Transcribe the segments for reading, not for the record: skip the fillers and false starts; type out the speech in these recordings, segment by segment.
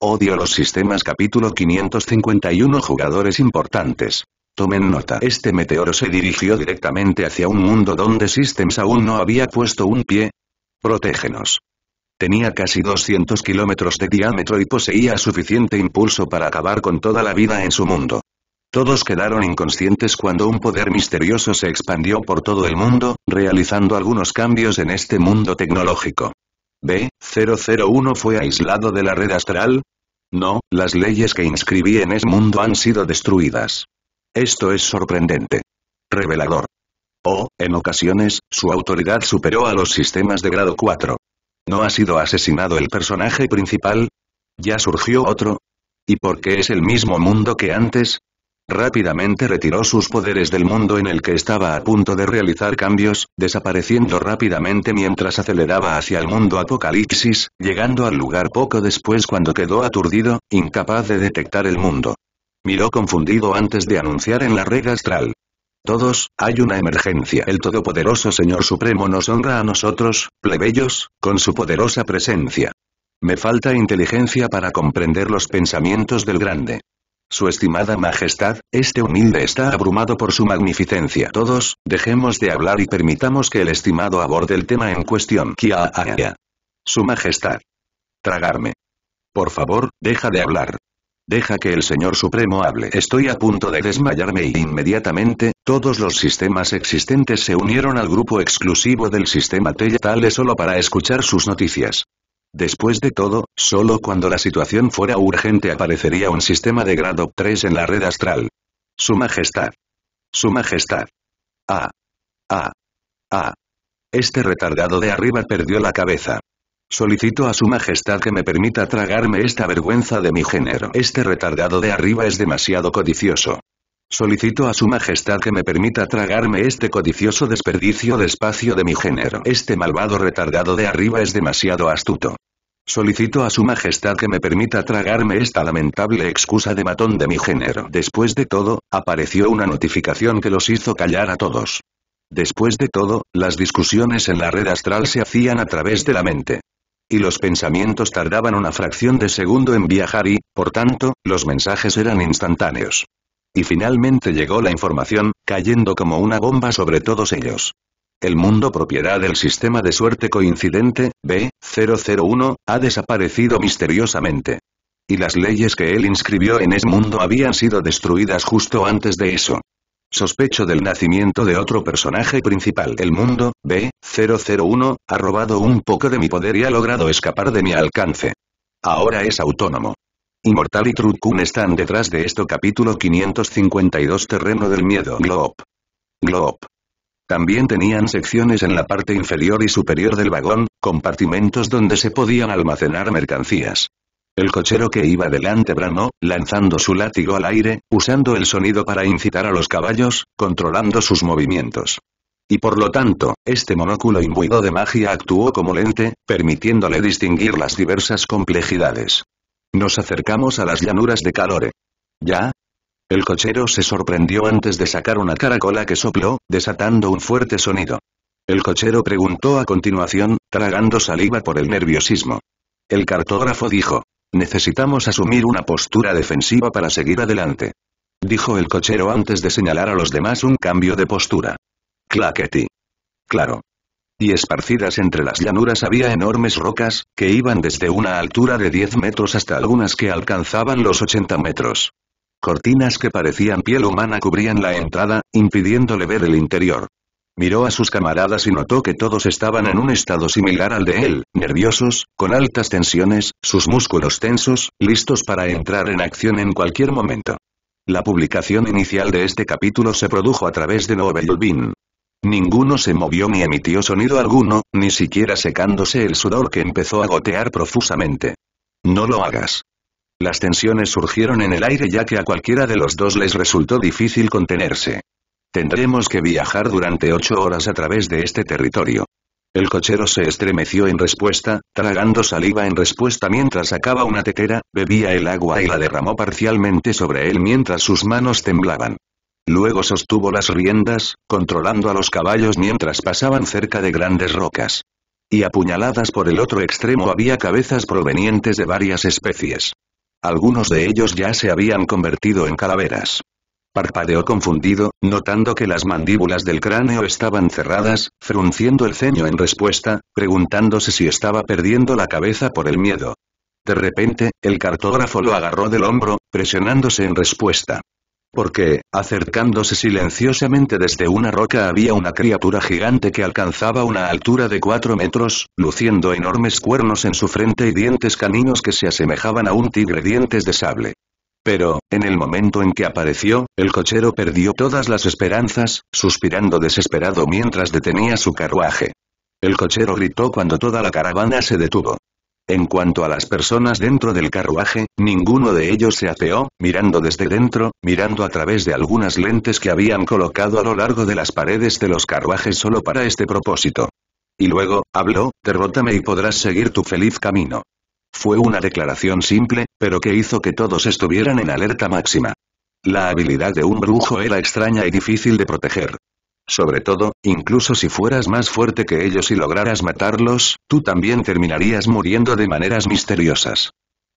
Odio los sistemas. Capítulo 551. Jugadores importantes. Tomen nota. Este meteoro se dirigió directamente hacia un mundo donde Systems aún no había puesto un pie. Protégenos. Tenía casi 200 kilómetros de diámetro y poseía suficiente impulso para acabar con toda la vida en su mundo. Todos quedaron inconscientes cuando un poder misterioso se expandió por todo el mundo, realizando algunos cambios en este mundo tecnológico. B-001 fue aislado de la red astral. No, las leyes que inscribí en ese mundo han sido destruidas. Esto es sorprendente. Revelador. En ocasiones, su autoridad superó a los sistemas de grado 4. ¿No ha sido asesinado el personaje principal? ¿Ya surgió otro? ¿Y por qué es el mismo mundo que antes? Rápidamente retiró sus poderes del mundo en el que estaba a punto de realizar cambios, desapareciendo rápidamente mientras aceleraba hacia el mundo apocalipsis, llegando al lugar poco después cuando quedó aturdido, incapaz de detectar el mundo. Miró confundido antes de anunciar en la red astral. Todos, hay una emergencia. El todopoderoso Señor Supremo nos honra a nosotros, plebeyos, con su poderosa presencia. Me falta inteligencia para comprender los pensamientos del grande. Su estimada majestad, este humilde está abrumado por su magnificencia. Todos, dejemos de hablar y permitamos que el estimado aborde el tema en cuestión. Su majestad. Tragarme. Por favor, deja de hablar. Deja que el Señor Supremo hable. Estoy a punto de desmayarme y inmediatamente, todos los sistemas existentes se unieron al grupo exclusivo del sistema Teletale solo para escuchar sus noticias. Después de todo, solo cuando la situación fuera urgente aparecería un sistema de grado 3 en la red astral. Su majestad. Su majestad. Este retardado de arriba perdió la cabeza. Solicito a su majestad que me permita tragarme esta vergüenza de mi género. Este retardado de arriba es demasiado codicioso. Solicito a su majestad que me permita tragarme este codicioso desperdicio de espacio de mi género. Este malvado retardado de arriba es demasiado astuto. Solicito a su majestad que me permita tragarme esta lamentable excusa de matón de mi género. Después de todo, apareció una notificación que los hizo callar a todos. Después de todo, las discusiones en la red astral se hacían a través de la mente. Y los pensamientos tardaban una fracción de segundo en viajar y, por tanto, los mensajes eran instantáneos. Y finalmente llegó la información, cayendo como una bomba sobre todos ellos. El mundo propiedad del sistema de suerte coincidente, B-001, ha desaparecido misteriosamente. Y las leyes que él inscribió en ese mundo habían sido destruidas justo antes de eso. Sospecho del nacimiento de otro personaje principal. El mundo, B-001, ha robado un poco de mi poder y ha logrado escapar de mi alcance. Ahora es autónomo. Immortal y Trutkun están detrás de esto. Capítulo 552. Terreno del miedo. Gloop. También tenían secciones en la parte inferior y superior del vagón, compartimentos donde se podían almacenar mercancías. El cochero que iba delante bramó, lanzando su látigo al aire, usando el sonido para incitar a los caballos, controlando sus movimientos. Y por lo tanto, este monóculo imbuido de magia actuó como lente, permitiéndole distinguir las diversas complejidades. Nos acercamos a las llanuras de Calore. ¿Ya? El cochero se sorprendió antes de sacar una caracola que sopló, desatando un fuerte sonido. El cochero preguntó a continuación, tragando saliva por el nerviosismo. El cartógrafo dijo. Necesitamos asumir una postura defensiva para seguir adelante. Dijo el cochero antes de señalar a los demás un cambio de postura. Claqueti. Claro. Y esparcidas entre las llanuras había enormes rocas, que iban desde una altura de 10 metros hasta algunas que alcanzaban los 80 metros. Cortinas que parecían piel humana cubrían la entrada, impidiéndole ver el interior. Miró a sus camaradas y notó que todos estaban en un estado similar al de él, nerviosos, con altas tensiones, sus músculos tensos, listos para entrar en acción en cualquier momento. La publicación inicial de este capítulo se produjo a través de Novelbean. Ninguno se movió ni emitió sonido alguno, ni siquiera secándose el sudor que empezó a gotear profusamente. No lo hagas. Las tensiones surgieron en el aire ya que a cualquiera de los dos les resultó difícil contenerse. Tendremos que viajar durante 8 horas a través de este territorio. El cochero se estremeció en respuesta, tragando saliva en respuesta mientras sacaba una tetera, bebía el agua y la derramó parcialmente sobre él mientras sus manos temblaban. Luego sostuvo las riendas, controlando a los caballos mientras pasaban cerca de grandes rocas. Y apuñaladas por el otro extremo había cabezas provenientes de varias especies. Algunos de ellos ya se habían convertido en calaveras. Parpadeó confundido, notando que las mandíbulas del cráneo estaban cerradas, frunciendo el ceño en respuesta, preguntándose si estaba perdiendo la cabeza por el miedo. De repente, el cartógrafo lo agarró del hombro, presionándose en respuesta. Porque, acercándose silenciosamente desde una roca había una criatura gigante que alcanzaba una altura de 4 metros, luciendo enormes cuernos en su frente y dientes caninos que se asemejaban a un tigre dientes de sable. Pero, en el momento en que apareció, el cochero perdió todas las esperanzas, suspirando desesperado mientras detenía su carruaje. El cochero gritó cuando toda la caravana se detuvo. En cuanto a las personas dentro del carruaje, ninguno de ellos se apeó, mirando desde dentro, mirando a través de algunas lentes que habían colocado a lo largo de las paredes de los carruajes solo para este propósito. Y luego, habló, derrótame y podrás seguir tu feliz camino. Fue una declaración simple, pero que hizo que todos estuvieran en alerta máxima. La habilidad de un brujo era extraña y difícil de proteger. Sobre todo, incluso si fueras más fuerte que ellos y lograras matarlos, tú también terminarías muriendo de maneras misteriosas.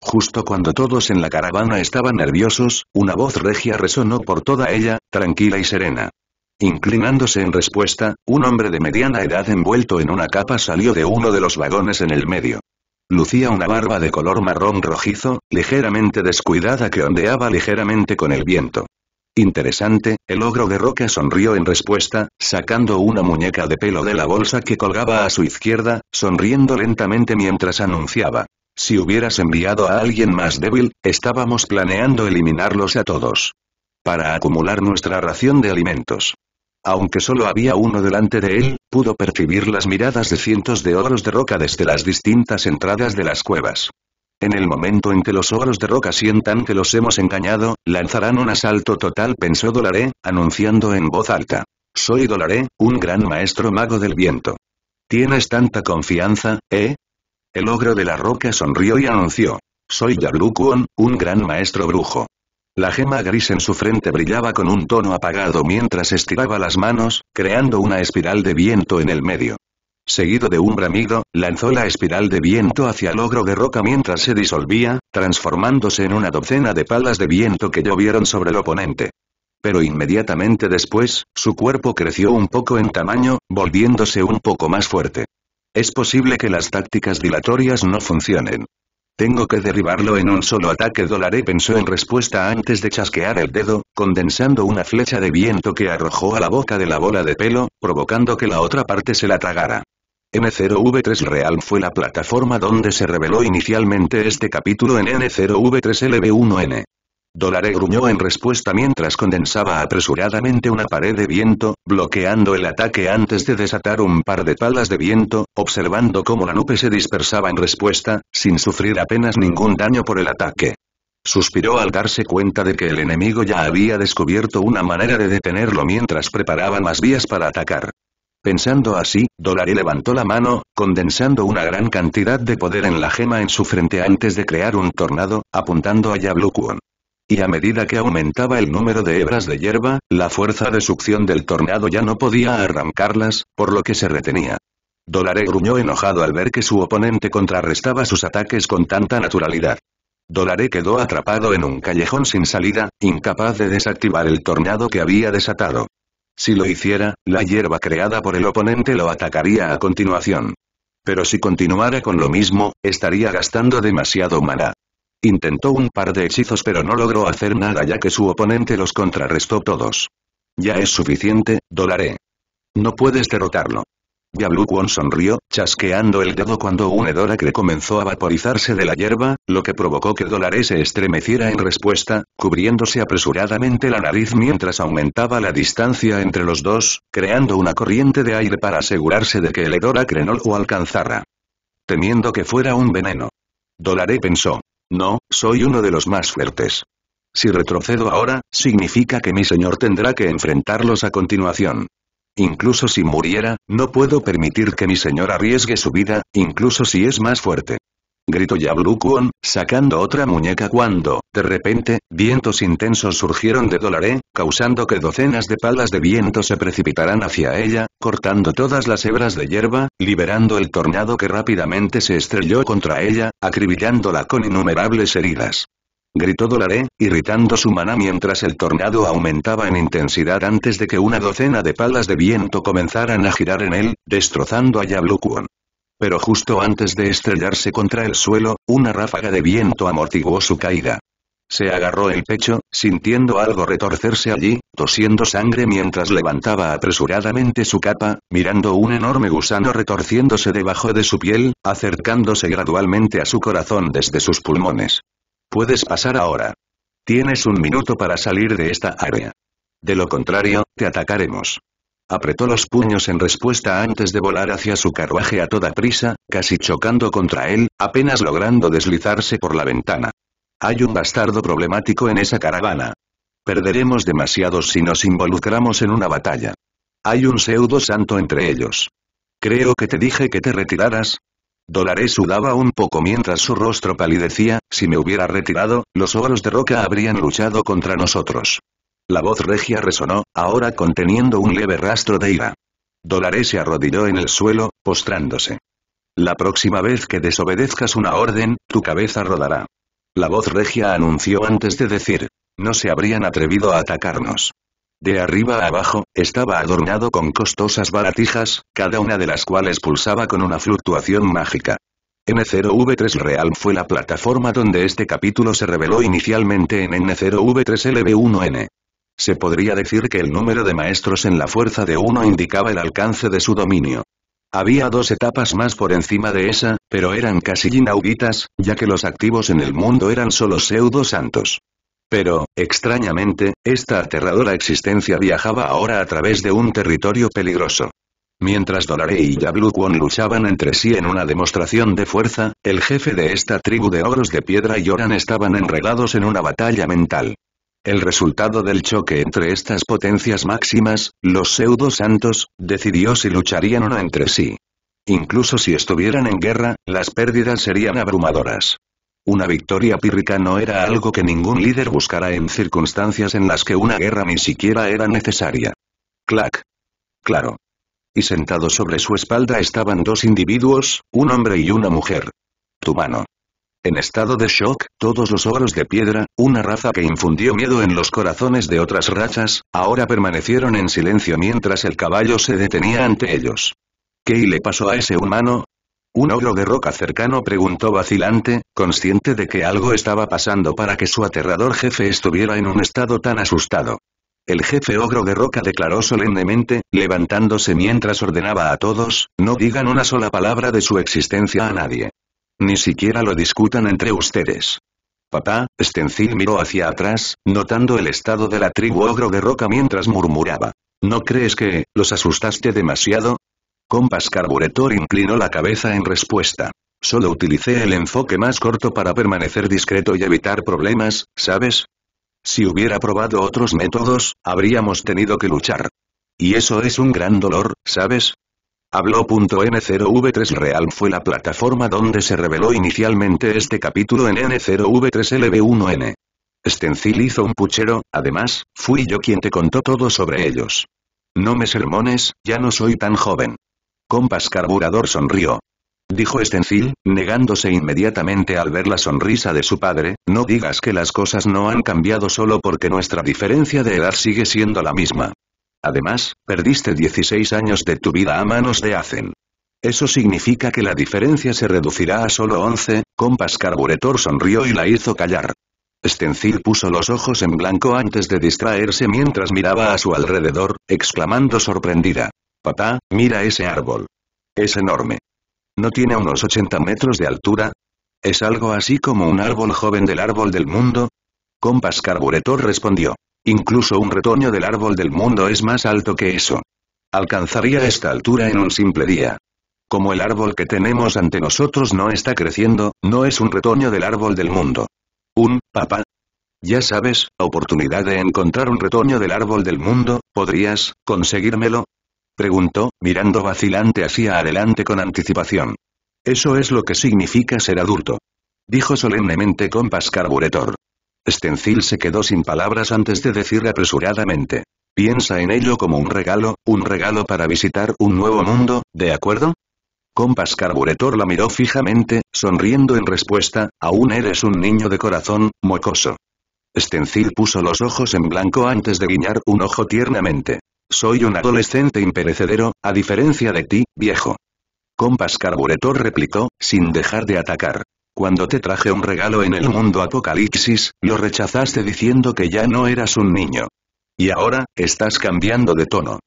Justo cuando todos en la caravana estaban nerviosos, una voz regia resonó por toda ella, tranquila y serena. Inclinándose en respuesta, un hombre de mediana edad envuelto en una capa salió de uno de los vagones en el medio. Lucía una barba de color marrón rojizo, ligeramente descuidada que ondeaba ligeramente con el viento. Interesante, el ogro de roca sonrió en respuesta, sacando una muñeca de pelo de la bolsa que colgaba a su izquierda, sonriendo lentamente mientras anunciaba. Si hubieras enviado a alguien más débil, estábamos planeando eliminarlos a todos. Para acumular nuestra ración de alimentos. Aunque solo había uno delante de él, pudo percibir las miradas de cientos de ogros de roca desde las distintas entradas de las cuevas. En el momento en que los ogros de roca sientan que los hemos engañado, lanzarán un asalto total, pensó Dolaré, anunciando en voz alta. Soy Dolaré, un gran maestro mago del viento. ¿Tienes tanta confianza, eh? El ogro de la roca sonrió y anunció. Soy Yablukuon, un gran maestro brujo. La gema gris en su frente brillaba con un tono apagado mientras estiraba las manos, creando una espiral de viento en el medio. Seguido de un bramido, lanzó la espiral de viento hacia el ogro de roca mientras se disolvía, transformándose en una docena de palas de viento que llovieron sobre el oponente. Pero inmediatamente después, su cuerpo creció un poco en tamaño, volviéndose un poco más fuerte. Es posible que las tácticas dilatorias no funcionen. Tengo que derribarlo en un solo ataque. Dolaré pensó en respuesta antes de chasquear el dedo, condensando una flecha de viento que arrojó a la boca de la bola de pelo, provocando que la otra parte se la tragara. N0V3 Real fue la plataforma donde se reveló inicialmente este capítulo en N0V3LB1N. Dolaré gruñó en respuesta mientras condensaba apresuradamente una pared de viento, bloqueando el ataque antes de desatar un par de palas de viento, observando cómo la nube se dispersaba en respuesta, sin sufrir apenas ningún daño por el ataque. Suspiró al darse cuenta de que el enemigo ya había descubierto una manera de detenerlo mientras preparaba más vías para atacar. Pensando así, Dolaré levantó la mano, condensando una gran cantidad de poder en la gema en su frente antes de crear un tornado, apuntando a Yablukuon. Y a medida que aumentaba el número de hebras de hierba, la fuerza de succión del tornado ya no podía arrancarlas, por lo que se retenía. Dolaré gruñó enojado al ver que su oponente contrarrestaba sus ataques con tanta naturalidad. Dolaré quedó atrapado en un callejón sin salida, incapaz de desactivar el tornado que había desatado. Si lo hiciera, la hierba creada por el oponente lo atacaría a continuación. Pero si continuara con lo mismo, estaría gastando demasiado maná. Intentó un par de hechizos pero no logró hacer nada ya que su oponente los contrarrestó todos. Ya es suficiente, Dolaré. No puedes derrotarlo. Yablukuon sonrió, chasqueando el dedo cuando un hedor acre comenzó a vaporizarse de la hierba, lo que provocó que Dolaré se estremeciera en respuesta, cubriéndose apresuradamente la nariz mientras aumentaba la distancia entre los dos, creando una corriente de aire para asegurarse de que el hedor acre no lo alcanzara. Temiendo que fuera un veneno. Dolaré pensó. No, soy uno de los más fuertes. Si retrocedo ahora, significa que mi señor tendrá que enfrentarlos a continuación. Incluso si muriera, no puedo permitir que mi señor arriesgue su vida, incluso si es más fuerte. Gritó Yablukuon, sacando otra muñeca cuando, de repente, vientos intensos surgieron de Dolaré, causando que docenas de palas de viento se precipitaran hacia ella, cortando todas las hebras de hierba, liberando el tornado que rápidamente se estrelló contra ella, acribillándola con innumerables heridas. gritó Dolaré, irritando su maná mientras el tornado aumentaba en intensidad antes de que una docena de palas de viento comenzaran a girar en él, destrozando a Yablukuon. Pero justo antes de estrellarse contra el suelo, una ráfaga de viento amortiguó su caída. Se agarró el pecho, sintiendo algo retorcerse allí, tosiendo sangre mientras levantaba apresuradamente su capa, mirando un enorme gusano retorciéndose debajo de su piel, acercándose gradualmente a su corazón desde sus pulmones. Puedes pasar ahora. Tienes un minuto para salir de esta área. De lo contrario, te atacaremos. Apretó los puños en respuesta antes de volar hacia su carruaje a toda prisa, casi chocando contra él, apenas logrando deslizarse por la ventana. Hay un bastardo problemático en esa caravana. Perderemos demasiados si nos involucramos en una batalla. Hay un pseudo santo entre ellos. Creo que te dije que te retiraras. Dolaré sudaba un poco mientras su rostro palidecía. Si me hubiera retirado, los ogros de roca habrían luchado contra nosotros. La voz regia resonó, ahora conteniendo un leve rastro de ira. Dolaré se arrodilló en el suelo, postrándose. La próxima vez que desobedezcas una orden, tu cabeza rodará. La voz regia anunció antes de decir. No se habrían atrevido a atacarnos. De arriba a abajo, estaba adornado con costosas baratijas, cada una de las cuales pulsaba con una fluctuación mágica. N0V3 Real fue la plataforma donde este capítulo se reveló inicialmente en N0V3LB1N. Se podría decir que el número de maestros en la fuerza de uno indicaba el alcance de su dominio. Había 2 etapas más por encima de esa, pero eran casi inauditas, ya que los activos en el mundo eran solo pseudo-santos. Pero, extrañamente, esta aterradora existencia viajaba ahora a través de un territorio peligroso. Mientras Dolaré y Yablukuon luchaban entre sí en una demostración de fuerza, el jefe de esta tribu de ogros de piedra y Oran estaban enredados en una batalla mental. El resultado del choque entre estas potencias máximas, los pseudo-santos, decidió si lucharían o no entre sí. Incluso si estuvieran en guerra, las pérdidas serían abrumadoras. Una victoria pírrica no era algo que ningún líder buscara en circunstancias en las que una guerra ni siquiera era necesaria. Clac. Claro. Y sentados sobre su espalda estaban 2 individuos, un hombre y una mujer. Tu mano. En estado de shock, todos los ogros de piedra, una raza que infundió miedo en los corazones de otras razas, ahora permanecieron en silencio mientras el caballo se detenía ante ellos. ¿Qué le pasó a ese humano? Un ogro de roca cercano preguntó vacilante, consciente de que algo estaba pasando para que su aterrador jefe estuviera en un estado tan asustado. El jefe ogro de roca declaró solemnemente, levantándose mientras ordenaba a todos, no digan una sola palabra de su existencia a nadie. Ni siquiera lo discutan entre ustedes. Papá, Stencil miró hacia atrás, notando el estado de la tribu ogro de roca mientras murmuraba. ¿No crees que, los asustaste demasiado? Compass Carburetor inclinó la cabeza en respuesta. Solo utilicé el enfoque más corto para permanecer discreto y evitar problemas, ¿sabes? Si hubiera probado otros métodos, habríamos tenido que luchar. Y eso es un gran dolor, ¿sabes? Habló. N0V3 Real fue la plataforma donde se reveló inicialmente este capítulo en N0V3LB1N. Stencil hizo un puchero, además, fui yo quien te contó todo sobre ellos. No me sermones, ya no soy tan joven. Compass Carburador sonrió. Dijo Stencil, negándose inmediatamente al ver la sonrisa de su padre, no digas que las cosas no han cambiado solo porque nuestra diferencia de edad sigue siendo la misma. Además, perdiste 16 años de tu vida a manos de Azen. Eso significa que la diferencia se reducirá a solo 11, Compass Carburetor sonrió y la hizo callar. Stencil puso los ojos en blanco antes de distraerse mientras miraba a su alrededor, exclamando sorprendida. Papá, mira ese árbol. Es enorme. ¿No tiene unos 80 metros de altura? ¿Es algo así como un árbol joven del árbol del mundo? Compass Carburetor respondió. Incluso un retoño del árbol del mundo es más alto que eso. Alcanzaría esta altura en un simple día. Como el árbol que tenemos ante nosotros no está creciendo, no es un retoño del árbol del mundo. Papá. Ya sabes, oportunidad de encontrar un retoño del árbol del mundo, ¿podrías conseguírmelo? Preguntó, mirando vacilante hacia adelante con anticipación. Eso es lo que significa ser adulto. Dijo solemnemente Compass Carburetor. Stencil se quedó sin palabras antes de decir apresuradamente. Piensa en ello como un regalo para visitar un nuevo mundo, ¿de acuerdo? Compass Carburetor la miró fijamente, sonriendo en respuesta, aún eres un niño de corazón, mocoso. Stencil puso los ojos en blanco antes de guiñar un ojo tiernamente. Soy un adolescente imperecedero, a diferencia de ti, viejo. Compass Carburetor replicó, sin dejar de atacar. Cuando te traje un regalo en el mundo apocalipsis, lo rechazaste diciendo que ya no eras un niño. Y ahora, estás cambiando de tono.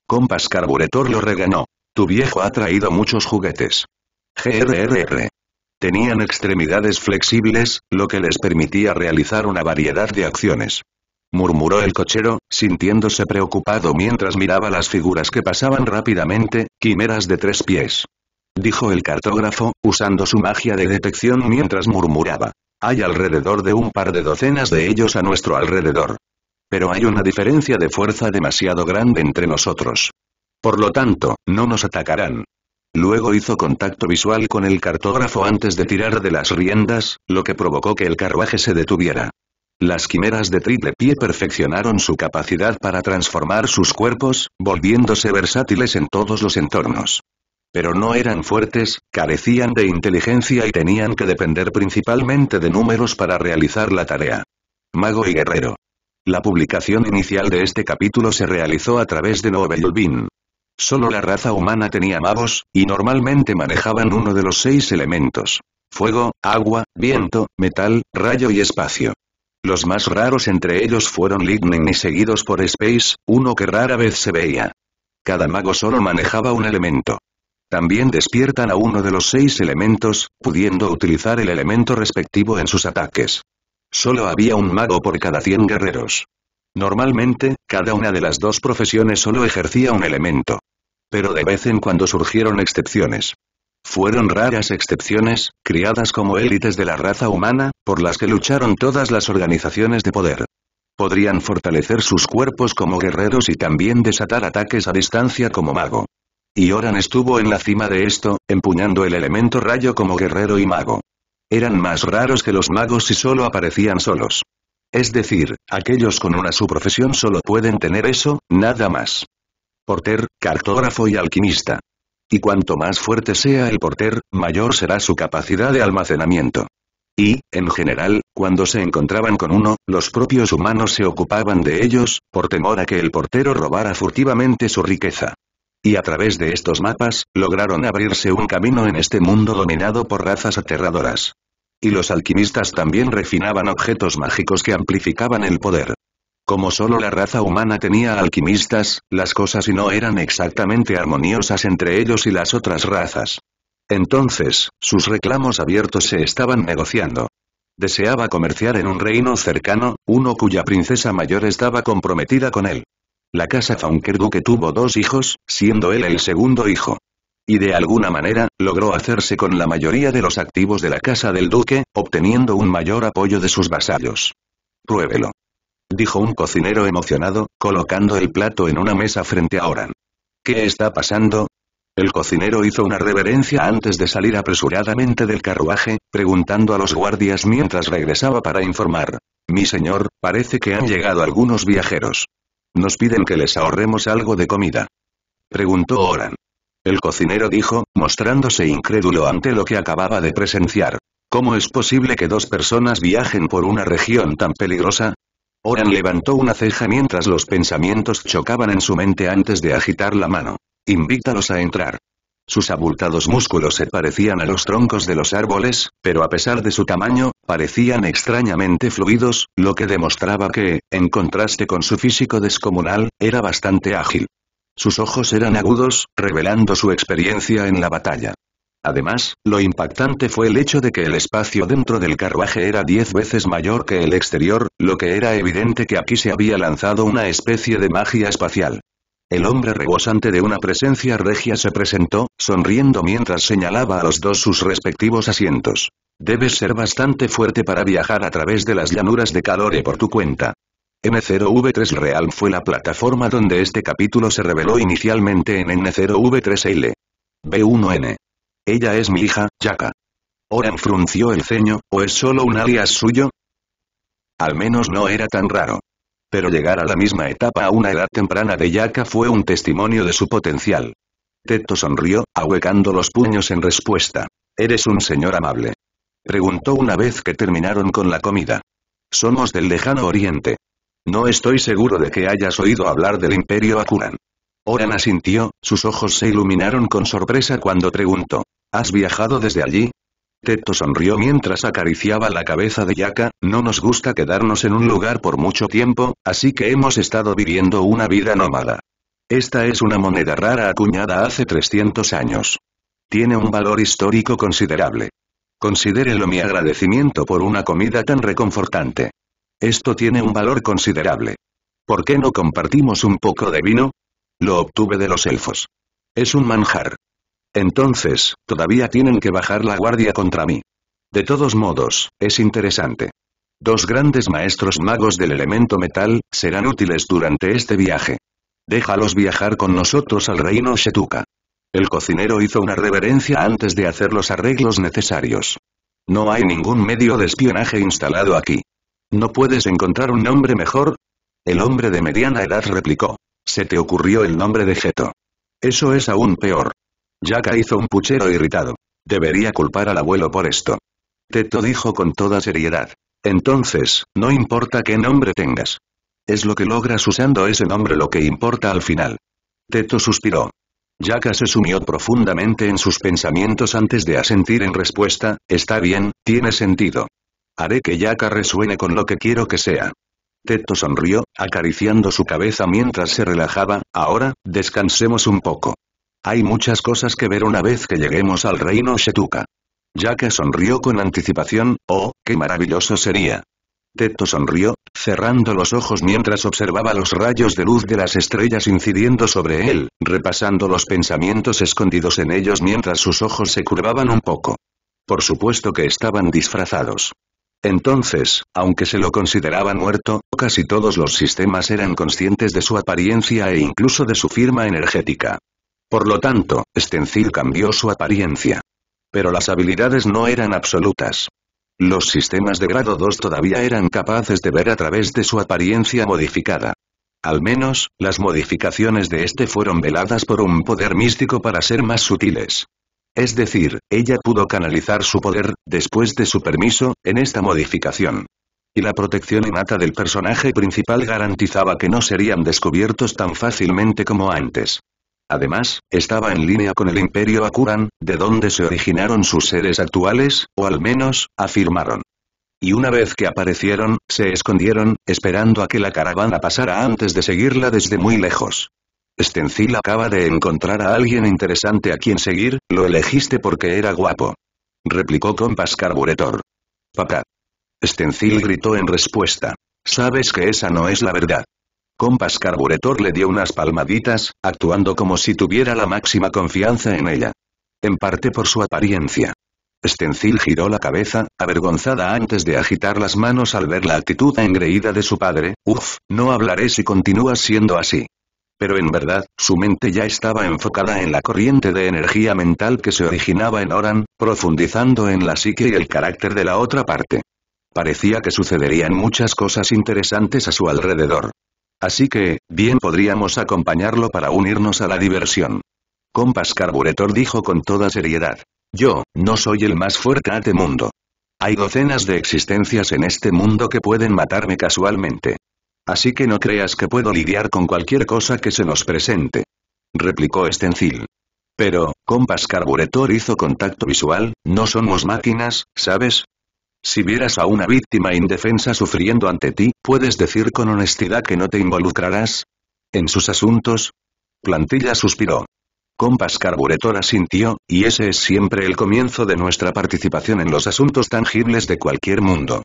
Compass Carburetor lo regañó. Tu viejo ha traído muchos juguetes. Grrr. Tenían extremidades flexibles, lo que les permitía realizar una variedad de acciones. Murmuró el cochero, sintiéndose preocupado mientras miraba las figuras que pasaban rápidamente, quimeras de 3 pies. Dijo el cartógrafo, usando su magia de detección mientras murmuraba. Hay alrededor de un par de docenas de ellos a nuestro alrededor. Pero hay una diferencia de fuerza demasiado grande entre nosotros. Por lo tanto, no nos atacarán. Luego hizo contacto visual con el cartógrafo antes de tirar de las riendas, lo que provocó que el carruaje se detuviera. Las quimeras de triple pie perfeccionaron su capacidad para transformar sus cuerpos, volviéndose versátiles en todos los entornos. Pero no eran fuertes, carecían de inteligencia y tenían que depender principalmente de números para realizar la tarea. Mago y guerrero. La publicación inicial de este capítulo se realizó a través de Novelbean. Solo la raza humana tenía magos, y normalmente manejaban uno de los 6 elementos. Fuego, agua, viento, metal, rayo y espacio. Los más raros entre ellos fueron Lightning y seguidos por Space, uno que rara vez se veía. Cada mago solo manejaba un elemento. También despiertan a uno de los 6 elementos, pudiendo utilizar el elemento respectivo en sus ataques. Solo había un mago por cada 100 guerreros. Normalmente, cada una de las 2 profesiones solo ejercía un elemento. Pero de vez en cuando surgieron excepciones. Fueron raras excepciones, criadas como élites de la raza humana, por las que lucharon todas las organizaciones de poder. Podrían fortalecer sus cuerpos como guerreros y también desatar ataques a distancia como mago. Y Oran estuvo en la cima de esto, empuñando el elemento rayo como guerrero y mago. Eran más raros que los magos y solo aparecían solos. Es decir, aquellos con una subprofesión solo pueden tener eso, nada más. Porter, cartógrafo y alquimista. Y cuanto más fuerte sea el porter, mayor será su capacidad de almacenamiento. Y, en general, cuando se encontraban con uno, los propios humanos se ocupaban de ellos, por temor a que el portero robara furtivamente su riqueza. Y a través de estos mapas, lograron abrirse un camino en este mundo dominado por razas aterradoras. Y los alquimistas también refinaban objetos mágicos que amplificaban el poder. Como solo la raza humana tenía alquimistas, las cosas no eran exactamente armoniosas entre ellos y las otras razas. Entonces, sus reclamos abiertos se estaban negociando. Deseaba comerciar en un reino cercano, uno cuya princesa mayor estaba comprometida con él. La casa Funkerduke tuvo 2 hijos, siendo él el segundo hijo. Y de alguna manera, logró hacerse con la mayoría de los activos de la casa del duque, obteniendo un mayor apoyo de sus vasallos. Pruébelo. Dijo un cocinero emocionado, colocando el plato en una mesa frente a Oran. ¿Qué está pasando? El cocinero hizo una reverencia antes de salir apresuradamente del carruaje, preguntando a los guardias mientras regresaba para informar. Mi señor, parece que han llegado algunos viajeros. Nos piden que les ahorremos algo de comida. Preguntó Oran. El cocinero dijo, mostrándose incrédulo ante lo que acababa de presenciar. ¿Cómo es posible que 2 personas viajen por una región tan peligrosa? Oran levantó una ceja mientras los pensamientos chocaban en su mente antes de agitar la mano. Invítalos a entrar. Sus abultados músculos se parecían a los troncos de los árboles, pero a pesar de su tamaño, parecían extrañamente fluidos, lo que demostraba que, en contraste con su físico descomunal, era bastante ágil. Sus ojos eran agudos, revelando su experiencia en la batalla. Además, lo impactante fue el hecho de que el espacio dentro del carruaje era 10 veces mayor que el exterior, lo que era evidente que aquí se había lanzado una especie de magia espacial. El hombre rebosante de una presencia regia se presentó, sonriendo mientras señalaba a los 2 sus respectivos asientos. Debes ser bastante fuerte para viajar a través de las llanuras de Calore por tu cuenta. N0V3 Realm fue la plataforma donde este capítulo se reveló inicialmente en N0V3L. B1N. Ella es mi hija, Yaka. Oran frunció el ceño, ¿o es solo un alias suyo? Al menos no era tan raro. Pero llegar a la misma etapa a una edad temprana de Yaka fue un testimonio de su potencial. Teto sonrió, ahuecando los puños en respuesta. ¿Eres un señor amable? Preguntó una vez que terminaron con la comida. Somos del lejano oriente. No estoy seguro de que hayas oído hablar del Imperio Akuran. Oran asintió, sus ojos se iluminaron con sorpresa cuando preguntó. ¿Has viajado desde allí? Teto sonrió mientras acariciaba la cabeza de Yaka. No nos gusta quedarnos en un lugar por mucho tiempo, así que hemos estado viviendo una vida nómada. Esta es una moneda rara acuñada hace 300 años. Tiene un valor histórico considerable. Considérelo mi agradecimiento por una comida tan reconfortante. Esto tiene un valor considerable. ¿Por qué no compartimos un poco de vino? Lo obtuve de los elfos. Es un manjar. Entonces, todavía tienen que bajar la guardia contra mí. De todos modos, es interesante. 2 grandes maestros magos del elemento metal serán útiles durante este viaje. Déjalos viajar con nosotros al reino Shetuka. El cocinero hizo una reverencia antes de hacer los arreglos necesarios. No hay ningún medio de espionaje instalado aquí. ¿No puedes encontrar un nombre mejor? El hombre de mediana edad replicó. Se te ocurrió el nombre de Geto. Eso es aún peor. Yaka hizo un puchero irritado. Debería culpar al abuelo por esto. Teto dijo con toda seriedad. Entonces, no importa qué nombre tengas. Es lo que logras usando ese nombre lo que importa al final. Teto suspiró. Yaka se sumió profundamente en sus pensamientos antes de asentir en respuesta. Está bien, tiene sentido. Haré que Yaka resuene con lo que quiero que sea. Teto sonrió, acariciando su cabeza mientras se relajaba. Ahora, descansemos un poco. Hay muchas cosas que ver una vez que lleguemos al reino Shetuka. Yaka sonrió con anticipación. Oh, qué maravilloso sería. Teto sonrió, cerrando los ojos mientras observaba los rayos de luz de las estrellas incidiendo sobre él, repasando los pensamientos escondidos en ellos mientras sus ojos se curvaban un poco. Por supuesto que estaban disfrazados. Entonces, aunque se lo consideraba muerto, casi todos los sistemas eran conscientes de su apariencia e incluso de su firma energética. Por lo tanto, Stencil cambió su apariencia. Pero las habilidades no eran absolutas. Los sistemas de grado 2 todavía eran capaces de ver a través de su apariencia modificada. Al menos, las modificaciones de este fueron veladas por un poder místico para ser más sutiles. Es decir, ella pudo canalizar su poder, después de su permiso, en esta modificación. Y la protección innata del personaje principal garantizaba que no serían descubiertos tan fácilmente como antes. Además, estaba en línea con el Imperio Akuran, de donde se originaron sus seres actuales, o al menos, afirmaron. Y una vez que aparecieron, se escondieron, esperando a que la caravana pasara antes de seguirla desde muy lejos. Stencil acaba de encontrar a alguien interesante a quien seguir, lo elegiste porque era guapo. Replicó Compass Carburetor. Papá. Stencil gritó en respuesta. Sabes que esa no es la verdad. Compass Carburetor le dio unas palmaditas, actuando como si tuviera la máxima confianza en ella. En parte por su apariencia. Stencil giró la cabeza, avergonzada antes de agitar las manos al ver la actitud engreída de su padre. No hablaré si continúas siendo así. Pero en verdad, su mente ya estaba enfocada en la corriente de energía mental que se originaba en Oran, profundizando en la psique y el carácter de la otra parte. Parecía que sucederían muchas cosas interesantes a su alrededor. Así que, bien podríamos acompañarlo para unirnos a la diversión. Compass Carburetor dijo con toda seriedad. Yo, no soy el más fuerte de este mundo. Hay docenas de existencias en este mundo que pueden matarme casualmente. Así que no creas que puedo lidiar con cualquier cosa que se nos presente. Replicó Stencil. Pero, Compass Carburetor hizo contacto visual, no somos máquinas, ¿sabes? Si vieras a una víctima indefensa sufriendo ante ti, ¿puedes decir con honestidad que no te involucrarás en sus asuntos? Plantilla suspiró. Compass Carburetor asintió, y ese es siempre el comienzo de nuestra participación en los asuntos tangibles de cualquier mundo.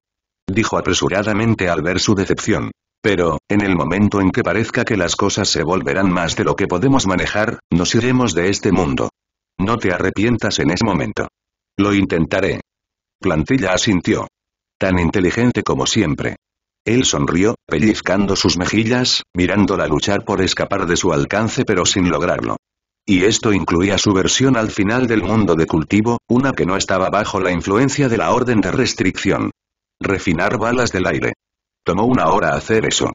Dijo apresuradamente al ver su decepción. Pero, en el momento en que parezca que las cosas se volverán más de lo que podemos manejar, nos iremos de este mundo. No te arrepientas en ese momento. Lo intentaré. Plantilla asintió. Tan inteligente como siempre. Él sonrió, pellizcando sus mejillas, mirándola luchar por escapar de su alcance pero sin lograrlo. Y esto incluía su versión al final del mundo de cultivo, una que no estaba bajo la influencia de la orden de restricción. Refinar balas del aire. Tomó 1 hora hacer eso.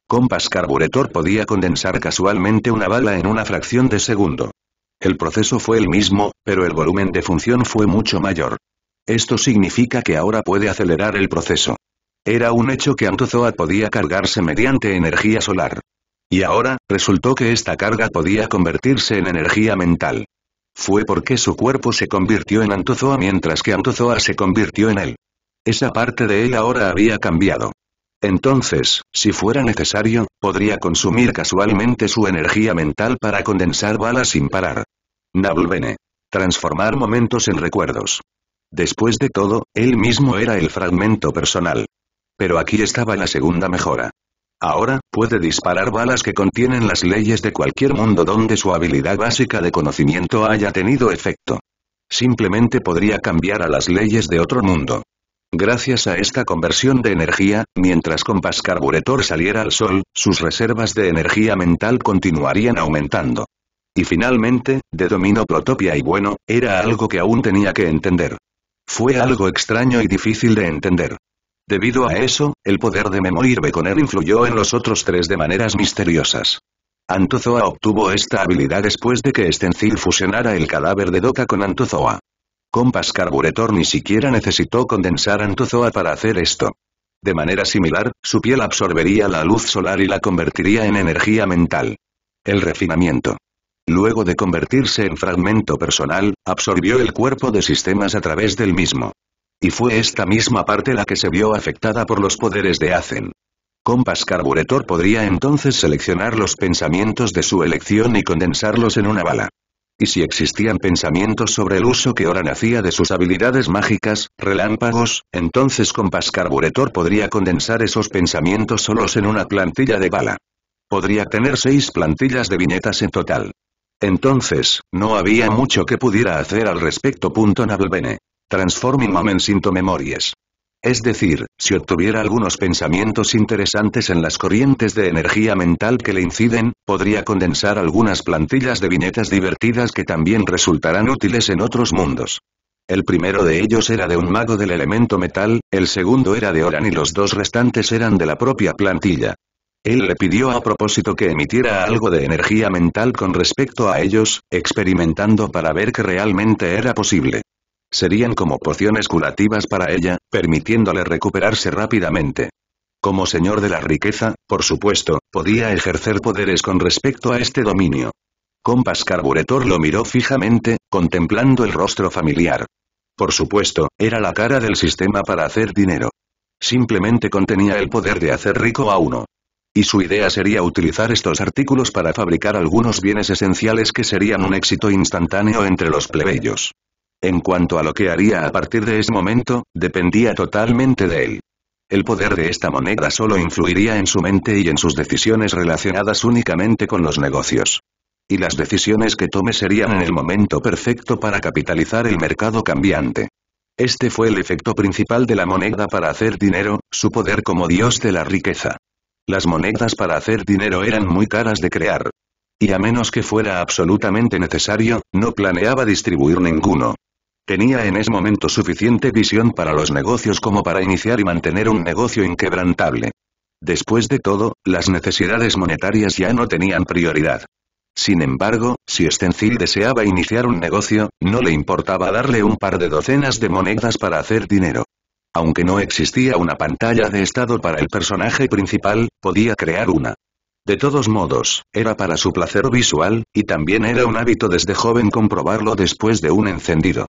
Compass Carburetor podía condensar casualmente una bala en una fracción de segundo. El proceso fue el mismo, pero el volumen de función fue mucho mayor. Esto significa que ahora puede acelerar el proceso. Era un hecho que Antozoa podía cargarse mediante energía solar. Y ahora, resultó que esta carga podía convertirse en energía mental. Fue porque su cuerpo se convirtió en Antozoa mientras que Antozoa se convirtió en él. Esa parte de él ahora había cambiado. Entonces, si fuera necesario, podría consumir casualmente su energía mental para condensar balas sin parar. Nablbene. Transformar momentos en recuerdos. Después de todo, él mismo era el fragmento personal. Pero aquí estaba la segunda mejora. Ahora, puede disparar balas que contienen las leyes de cualquier mundo donde su habilidad básica de conocimiento haya tenido efecto. Simplemente podría cambiar a las leyes de otro mundo. Gracias a esta conversión de energía, mientras Compass Carburetor saliera al sol, sus reservas de energía mental continuarían aumentando. Y finalmente, de dominio Plutopia y bueno, era algo que aún tenía que entender. Fue algo extraño y difícil de entender. Debido a eso, el poder de Memoir Beconer influyó en los otros tres de maneras misteriosas. Antozoa obtuvo esta habilidad después de que Stencil fusionara el cadáver de Doka con Antozoa. Compass Carburetor ni siquiera necesitó condensar Antozoa para hacer esto. De manera similar, su piel absorbería la luz solar y la convertiría en energía mental. El refinamiento. Luego de convertirse en fragmento personal, absorbió el cuerpo de sistemas a través del mismo. Y fue esta misma parte la que se vio afectada por los poderes de Azen. Compass Carburetor podría entonces seleccionar los pensamientos de su elección y condensarlos en una bala. Y si existían pensamientos sobre el uso que Oran hacía de sus habilidades mágicas, relámpagos, entonces Compass Carburetor podría condensar esos pensamientos solos en una plantilla de bala. Podría tener 6 plantillas de viñetas en total. Entonces, no había mucho que pudiera hacer al respecto. Nablbene. Transforming Moments into Memories. Es decir, si obtuviera algunos pensamientos interesantes en las corrientes de energía mental que le inciden, podría condensar algunas plantillas de viñetas divertidas que también resultarán útiles en otros mundos. El primero de ellos era de un mago del elemento metal, el segundo era de Oran y los 2 restantes eran de la propia plantilla. Él le pidió a propósito que emitiera algo de energía mental con respecto a ellos, experimentando para ver que realmente era posible. Serían como pociones curativas para ella, permitiéndole recuperarse rápidamente. Como señor de la riqueza, por supuesto, podía ejercer poderes con respecto a este dominio. Compass Carburetor lo miró fijamente, contemplando el rostro familiar. Por supuesto, era la cara del sistema para hacer dinero. Simplemente contenía el poder de hacer rico a uno. Y su idea sería utilizar estos artículos para fabricar algunos bienes esenciales que serían un éxito instantáneo entre los plebeyos. En cuanto a lo que haría a partir de ese momento, dependía totalmente de él. El poder de esta moneda solo influiría en su mente y en sus decisiones relacionadas únicamente con los negocios. Y las decisiones que tome serían en el momento perfecto para capitalizar el mercado cambiante. Este fue el efecto principal de la moneda para hacer dinero, su poder como dios de la riqueza. Las monedas para hacer dinero eran muy caras de crear. Y a menos que fuera absolutamente necesario, no planeaba distribuir ninguno. Tenía en ese momento suficiente visión para los negocios como para iniciar y mantener un negocio inquebrantable. Después de todo, las necesidades monetarias ya no tenían prioridad. Sin embargo, si Stencil deseaba iniciar un negocio, no le importaba darle un par de docenas de monedas para hacer dinero. Aunque no existía una pantalla de estado para el personaje principal, podía crear una. De todos modos, era para su placer visual, y también era un hábito desde joven comprobarlo después de un encendido.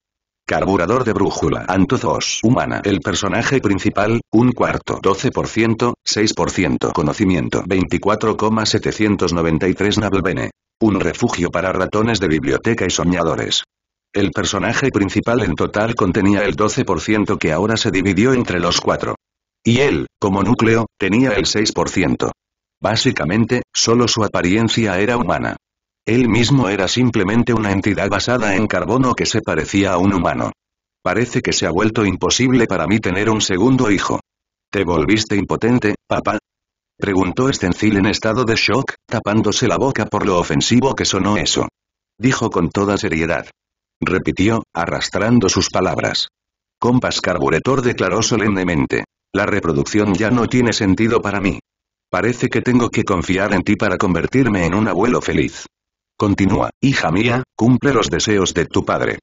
Carburador de brújula. Antozoos humana. El personaje principal, 1/4. 12%, 6%. Conocimiento. 24,793 Nablbene. Un refugio para ratones de biblioteca y soñadores. El personaje principal en total contenía el 12% que ahora se dividió entre los 4. Y él, como núcleo, tenía el 6%. Básicamente, solo su apariencia era humana. Él mismo era simplemente una entidad basada en carbono que se parecía a un humano. Parece que se ha vuelto imposible para mí tener un segundo hijo. ¿Te volviste impotente, papá? Preguntó Stencil en estado de shock, tapándose la boca por lo ofensivo que sonó eso. Dijo con toda seriedad. Repitió, arrastrando sus palabras. Compass Carburetor declaró solemnemente. La reproducción ya no tiene sentido para mí. Parece que tengo que confiar en ti para convertirme en un abuelo feliz. Continúa, hija mía, cumple los deseos de tu padre.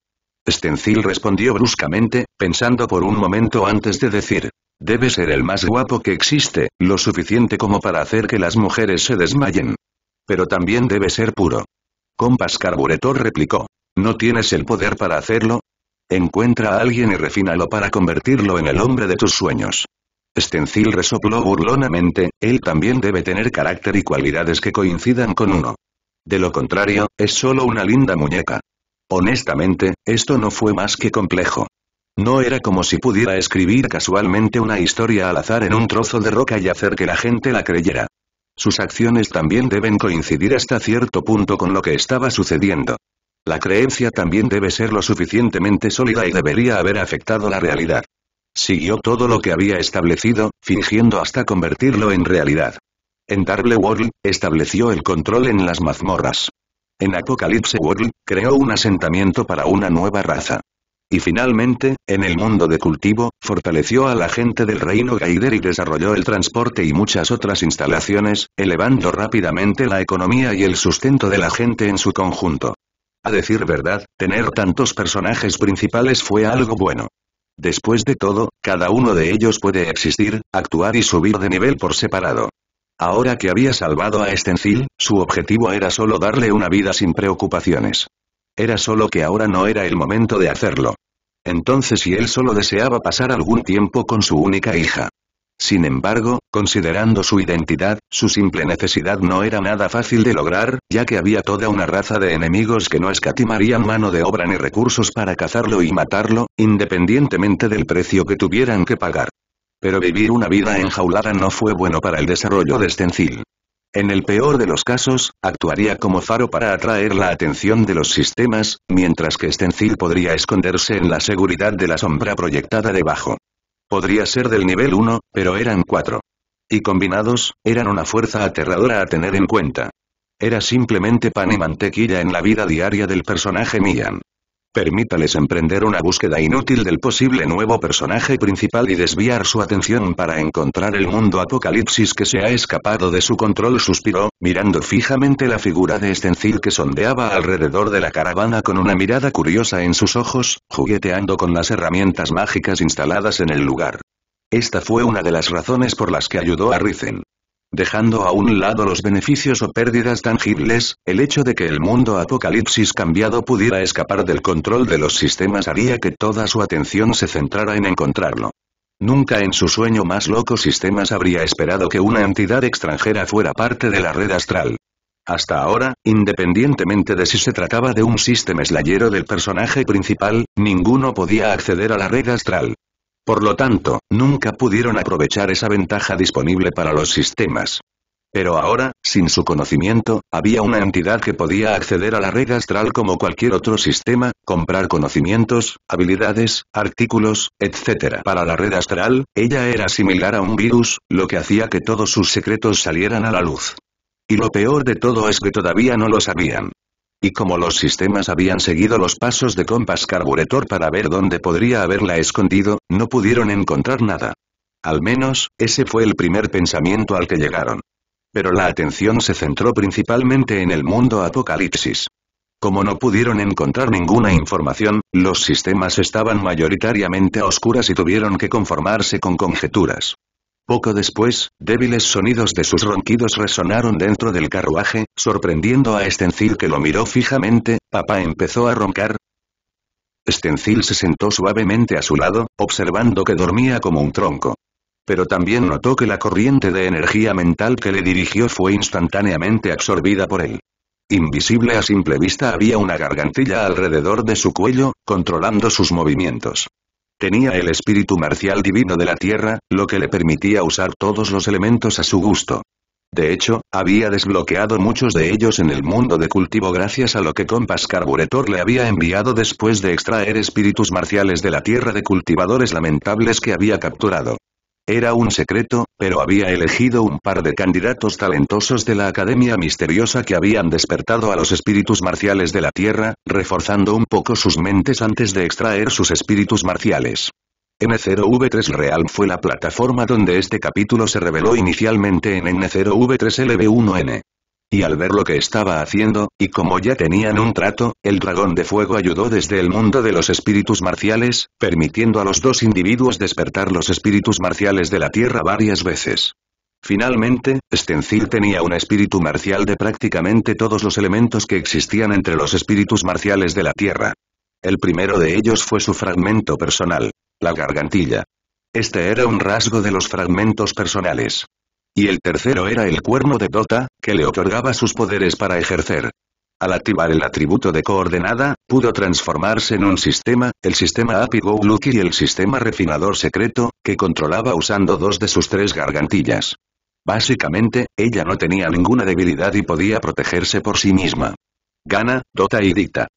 Stencil respondió bruscamente, pensando por un momento antes de decir. Debe ser el más guapo que existe, lo suficiente como para hacer que las mujeres se desmayen. Pero también debe ser puro. Compass Carburetor replicó. ¿No tienes el poder para hacerlo? Encuentra a alguien y refínalo para convertirlo en el hombre de tus sueños. Stencil resopló burlonamente, él también debe tener carácter y cualidades que coincidan con uno. De lo contrario, es solo una linda muñeca. Honestamente, esto no fue más que complejo. No era como si pudiera escribir casualmente una historia al azar en un trozo de roca y hacer que la gente la creyera. Sus acciones también deben coincidir hasta cierto punto con lo que estaba sucediendo. La creencia también debe ser lo suficientemente sólida y debería haber afectado la realidad. Siguió todo lo que había establecido, fingiendo hasta convertirlo en realidad. En Darble World, estableció el control en las mazmorras. En Apocalypse World, creó un asentamiento para una nueva raza. Y finalmente, en el mundo de cultivo, fortaleció a la gente del reino Gaider y desarrolló el transporte y muchas otras instalaciones, elevando rápidamente la economía y el sustento de la gente en su conjunto. A decir verdad, tener tantos personajes principales fue algo bueno. Después de todo, cada uno de ellos puede existir, actuar y subir de nivel por separado. Ahora que había salvado a Stencil, su objetivo era solo darle una vida sin preocupaciones. Era solo que ahora no era el momento de hacerlo. Entonces y él solo deseaba pasar algún tiempo con su única hija. Sin embargo, considerando su identidad, su simple necesidad no era nada fácil de lograr, ya que había toda una raza de enemigos que no escatimarían mano de obra ni recursos para cazarlo y matarlo, independientemente del precio que tuvieran que pagar. Pero vivir una vida enjaulada no fue bueno para el desarrollo de Stencil. En el peor de los casos, actuaría como faro para atraer la atención de los sistemas, mientras que Stencil podría esconderse en la seguridad de la sombra proyectada debajo. Podría ser del nivel 1, pero eran 4. Y combinados, eran una fuerza aterradora a tener en cuenta. Era simplemente pan y mantequilla en la vida diaria del personaje Mian. Permítales emprender una búsqueda inútil del posible nuevo personaje principal y desviar su atención para encontrar el mundo apocalipsis que se ha escapado de su control, suspiró, mirando fijamente la figura de Stencil que sondeaba alrededor de la caravana con una mirada curiosa en sus ojos, jugueteando con las herramientas mágicas instaladas en el lugar. Esta fue una de las razones por las que ayudó a Risen. Dejando a un lado los beneficios o pérdidas tangibles, el hecho de que el mundo apocalipsis cambiado pudiera escapar del control de los sistemas haría que toda su atención se centrara en encontrarlo. Nunca en su sueño más loco sistemas habría esperado que una entidad extranjera fuera parte de la red astral. Hasta ahora, independientemente de si se trataba de un sistema slayero del personaje principal, ninguno podía acceder a la red astral. Por lo tanto, nunca pudieron aprovechar esa ventaja disponible para los sistemas. Pero ahora, sin su conocimiento, había una entidad que podía acceder a la red astral como cualquier otro sistema, comprar conocimientos, habilidades, artículos, etc. Para la red astral, ella era similar a un virus, lo que hacía que todos sus secretos salieran a la luz. Y lo peor de todo es que todavía no lo sabían. Y como los sistemas habían seguido los pasos de Compass Carburetor para ver dónde podría haberla escondido, no pudieron encontrar nada. Al menos, ese fue el primer pensamiento al que llegaron. Pero la atención se centró principalmente en el mundo apocalipsis. Como no pudieron encontrar ninguna información, los sistemas estaban mayoritariamente a oscuras y tuvieron que conformarse con conjeturas. Poco después, débiles sonidos de sus ronquidos resonaron dentro del carruaje, sorprendiendo a Stencil que lo miró fijamente. Papá empezó a roncar. Stencil se sentó suavemente a su lado, observando que dormía como un tronco. Pero también notó que la corriente de energía mental que le dirigió fue instantáneamente absorbida por él. Invisible a simple vista había una gargantilla alrededor de su cuello, controlando sus movimientos. Tenía el espíritu marcial divino de la tierra, lo que le permitía usar todos los elementos a su gusto. De hecho, había desbloqueado muchos de ellos en el mundo de cultivo gracias a lo que Compass Carburetor le había enviado después de extraer espíritus marciales de la tierra de cultivadores lamentables que había capturado. Era un secreto, pero había elegido un par de candidatos talentosos de la Academia Misteriosa que habían despertado a los espíritus marciales de la Tierra, reforzando un poco sus mentes antes de extraer sus espíritus marciales. N0V3 Real fue la plataforma donde este capítulo se reveló inicialmente en N0V3LB1N. Y al ver lo que estaba haciendo, y como ya tenían un trato, el dragón de fuego ayudó desde el mundo de los espíritus marciales, permitiendo a los dos individuos despertar los espíritus marciales de la tierra varias veces. Finalmente, Stencil tenía un espíritu marcial de prácticamente todos los elementos que existían entre los espíritus marciales de la tierra. El primero de ellos fue su fragmento personal, la gargantilla. Este era un rasgo de los fragmentos personales. Y el tercero era el cuerno de Dota, que le otorgaba sus poderes para ejercer. Al activar el atributo de coordenada, pudo transformarse en un sistema, el sistema Happy-Go-Lucky y el sistema refinador secreto, que controlaba usando dos de sus tres gargantillas. Básicamente, ella no tenía ninguna debilidad y podía protegerse por sí misma. Gana, Dota y Dicta.